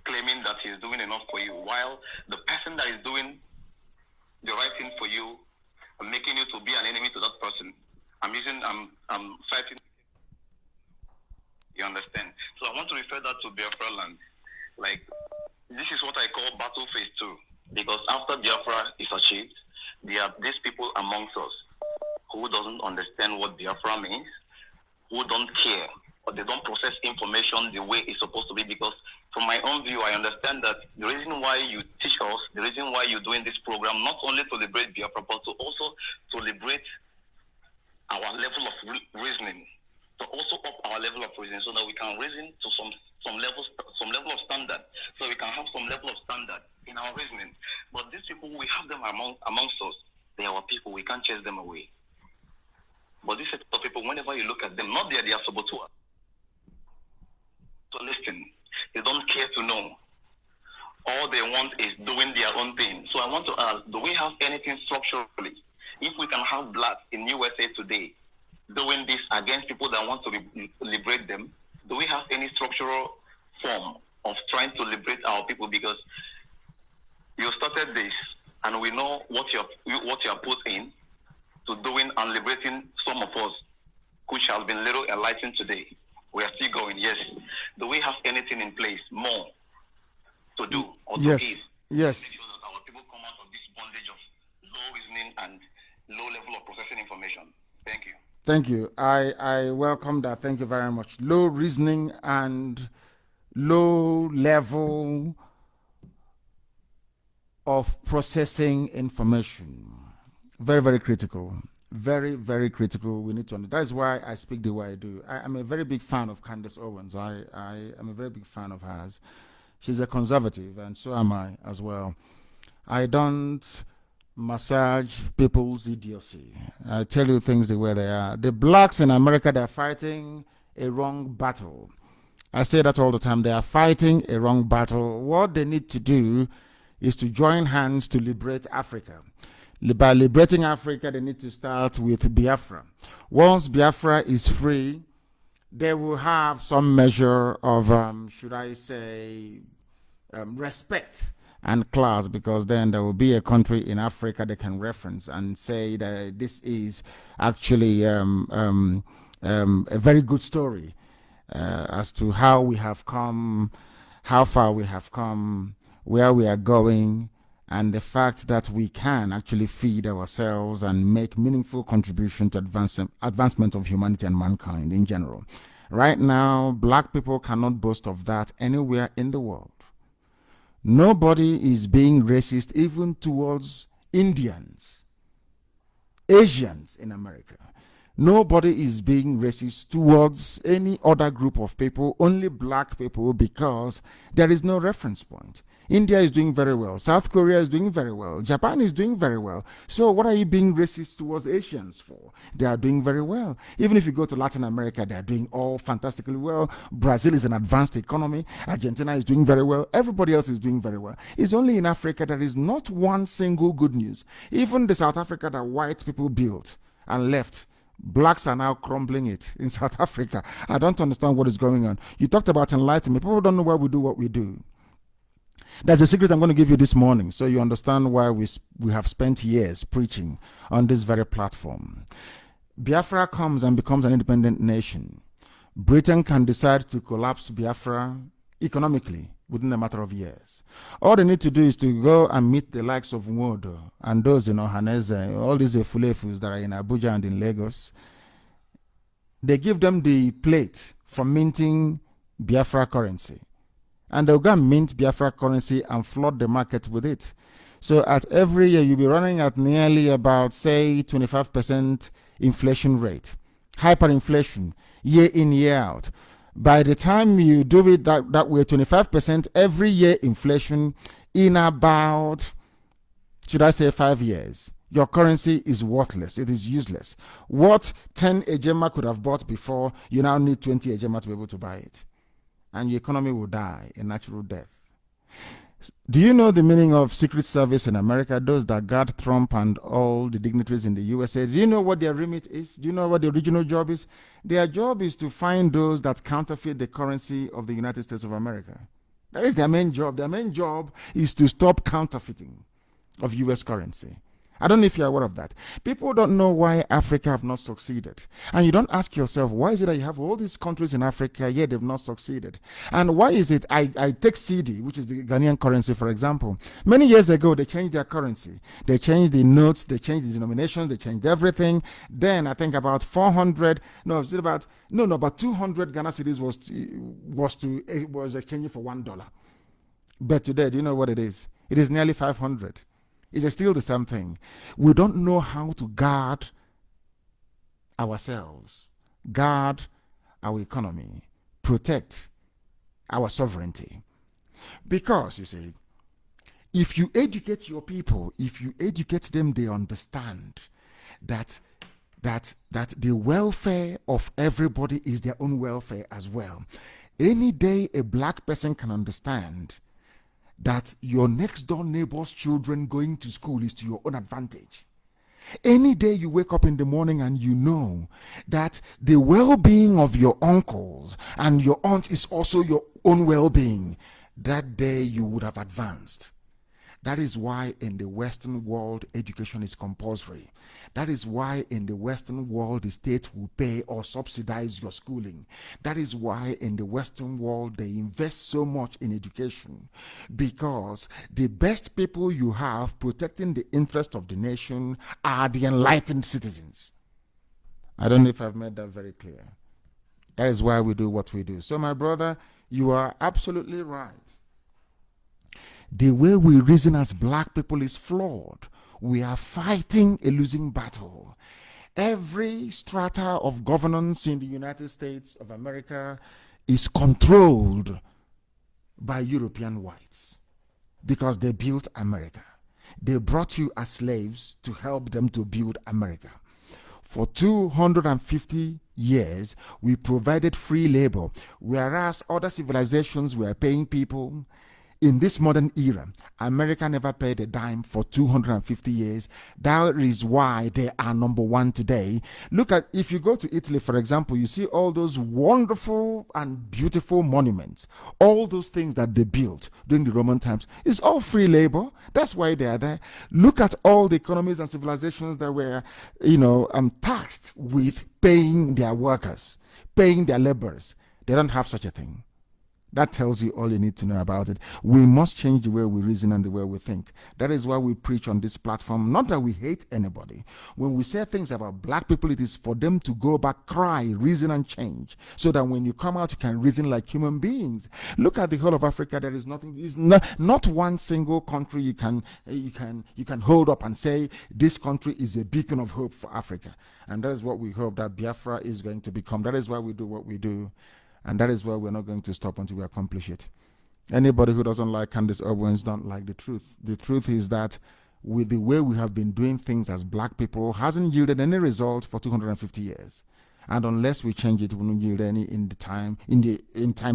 claiming that he's doing enough for you, while the person that is doing the right thing for you, making you to be an enemy to that person, I'm fighting. You understand? So I want to refer that to Biafra land. Like, this is what I call battle phase 2. Because after Biafra is achieved, there are these people amongst us who doesn't understand what Biafra means, who don't care, or they don't process information the way it's supposed to be. Because from my own view, I understand that the reason why you teach us, the reason why you're doing this program, not only to liberate Biafra, but to also to liberate our level of reasoning, to also up our level of reasoning, so that we can reason to some level of standard, so we can have some level of standard in our reasoning. But these people, we have them amongst us. They are our people. We can't chase them away. But these set of people, whenever you look at them, not that they are saboteur. So listen, they don't care to know. All they want is doing their own thing. So I want to ask, do we have anything structurally? If we can have blacks in USA today doing this against people that want to liberate them, do we have any structural form of trying to liberate our people? Because you started this, and we know what you have put in to doing and liberating some of us, which has been little enlightened today. We are still going, yes. Do we have anything in place more to do or to give? Yes. To make sure that our people come out of this bondage of low reasoning and low level of processing information? Thank you. Thank you. I welcome that. Thank you very much. Low reasoning and low level of processing information. Very, very critical. Very, very critical. We need to understand. That's why I speak the way I do. I'm a very big fan of Candace Owens. I am a very big fan of hers. She's a conservative, and so am I as well. I don't massage people's idiocy. I tell you things the way they are. The blacks in America, they're fighting a wrong battle. I say that all the time. They are fighting a wrong battle. What they need to do is to join hands to liberate Africa. By liberating Africa, they need to start with Biafra. Once Biafra is free, they will have some measure of, should I say, respect and class, because then there will be a country in Africa they can reference and say that this is actually a very good story as to how we have come, how far we have come, where we are going, and the fact that we can actually feed ourselves and make meaningful contribution to advancement of humanity and mankind in general. Right now, black people cannot boast of that anywhere in the world. Nobody is being racist even towards Indians, Asians in America. Nobody is being racist towards any other group of people, only black people, because there is no reference point. India is doing very well. South Korea is doing very well. Japan is doing very well. So what are you being racist towards Asians for? They are doing very well. Even if you go to Latin America, they are doing all fantastically well. Brazil is an advanced economy. Argentina is doing very well. Everybody else is doing very well. It's only in Africa there is not one single good news. Even the South Africa that white people built and left, blacks are now crumbling it in South Africa. I don't understand what is going on. You talked about enlightenment. People don't know why we do what we do. There's a secret I'm going to give you this morning so you understand why we have spent years preaching on this very platform. Biafra comes and becomes an independent nation. Britain can decide to collapse Biafra economically within a matter of years. All they need to do is to go and meet the likes of Nwodo and those in Ohaneze, all these Efulefus that are in Abuja and in Lagos. They give them the plate for minting Biafra currency. And they'll go and mint Biafra currency and flood the market with it. So at every year, you'll be running at nearly about, say, 25% inflation rate. Hyperinflation, year in, year out. By the time you do it that way, 25% every year inflation in about, should I say, 5 years, your currency is worthless. It is useless. What 10 Ejema could have bought before, you now need 20 Ejema to be able to buy it. And your economy will die a natural death. Do you know the meaning of Secret Service in America? Those that guard Trump and all the dignitaries in the USA. Do you know what their remit is? Do you know what the original job is? Their job is to find those that counterfeit the currency of the United States of America. That is their main job. Their main job is to stop counterfeiting of US currency. I don't know if you're aware of that. People don't know why Africa have not succeeded. And you don't ask yourself, why is it that you have all these countries in Africa, yet they've not succeeded? And why is it, I take CD, which is the Ghanaian currency, for example. Many years ago, they changed their currency. They changed the notes, they changed the denominations, they changed everything. Then I think about 200 Ghana cedis was exchanging for $1. But today, do you know what it is? It is nearly 500. It's still the same thing. We don't know how to guard ourselves, guard our economy, protect our sovereignty. Because, you see, if you educate your people, if you educate them, they understand that the welfare of everybody is their own welfare as well. Any day a black person can understand that your next door neighbor's children going to school is to your own advantage. Any day you wake up in the morning and you know that the well-being of your uncles and your aunt is also your own well-being, that day you would have advanced. That is why in the Western world, education is compulsory. That is why in the Western world, the state will pay or subsidize your schooling. That is why in the Western world, they invest so much in education. Because the best people you have protecting the interest of the nation are the enlightened citizens. I don't know if I've made that very clear. That is why we do what we do. So my brother, you are absolutely right. The way we reason as black people is flawed. We are fighting a losing battle. Every strata of governance in the United States of America is controlled by European whites because they built America. They brought you as slaves to help them to build America. For 250 years, we provided free labor, whereas other civilizations were paying people. In this modern era, America never paid a dime for 250 years. That is why they are number one today. Look at, if you go to Italy, for example, you see all those wonderful and beautiful monuments. All those things that they built during the Roman times. It's all free labor. That's why they are there. Look at all the economies and civilizations that were, taxed with paying their workers, paying their laborers. They don't have such a thing. That tells you all you need to know about it. We must change the way we reason and the way we think. That is why we preach on this platform. Not that we hate anybody. When we say things about black people, it is for them to go back, cry, reason, and change. So that when you come out, you can reason like human beings. Look at the whole of Africa. There is nothing. Is not one single country you can hold up and say this country is a beacon of hope for Africa. And that is what we hope that Biafra is going to become. That is why we do what we do. And that is why we're not going to stop until we accomplish it. Anybody who doesn't like Candace Owens don't like the truth. The truth is that with the way we have been doing things as black people hasn't yielded any result for 250 years. And unless we change it, it won't yield any in time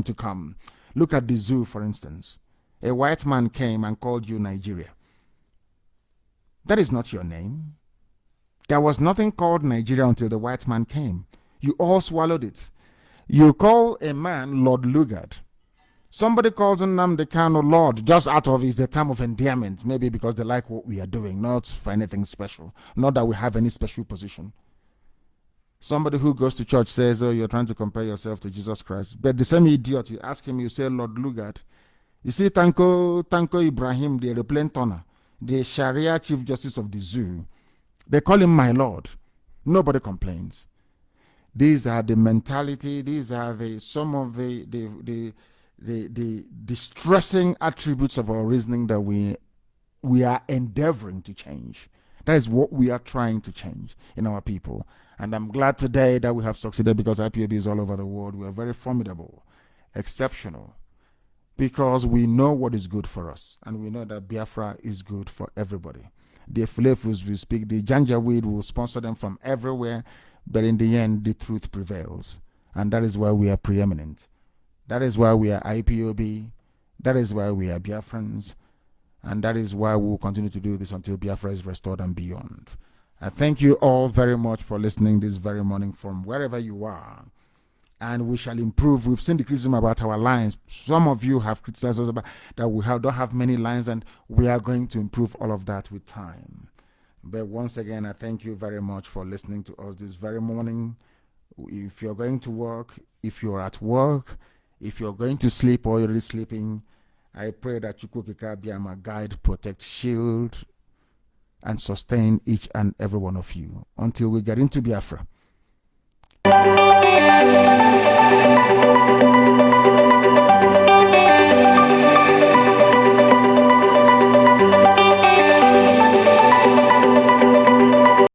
to come. Look at the zoo, for instance. A white man came and called you Nigeria. That is not your name. There was nothing called Nigeria until the white man came. You all swallowed it. You call a man Lord Lugard. Somebody calls Nnamdi Kanu Lord just out of the time of endearment, maybe because they like what we are doing, not for anything special, not that we have any special position. Somebody who goes to church says, oh, you're trying to compare yourself to Jesus Christ. But the same idiot, you ask him, you say Lord Lugard. You see Tanko Ibrahim, the aeroplane turner, the Sharia Chief Justice of the zoo. They call him my Lord. Nobody complains. These are the mentality. These are some of the distressing attributes of our reasoning that we are endeavoring to change. That is what we are trying to change in our people. And I'm glad today that we have succeeded because IPOB is all over the world. We are very formidable, exceptional, because we know what is good for us, and we know that Biafra is good for everybody. The Fulefus will speak. The Janjaweed will sponsor them from everywhere. But in the end, the truth prevails. And that is why we are preeminent. That is why we are IPOB. That is why we are Biafrans. And that is why we will continue to do this until Biafra is restored and beyond. I thank you all very much for listening this very morning from wherever you are. And we shall improve. We've seen the criticism about our lines. Some of you have criticized us about that we don't have many lines, and we are going to improve all of that with time. But once again, I thank you very much for listening to us this very morning. If you're going to work, if you're at work, if you're going to sleep or you're already sleeping, I pray that Chukwukika Biama guide, protect, shield, and sustain each and every one of you until we get into Biafra.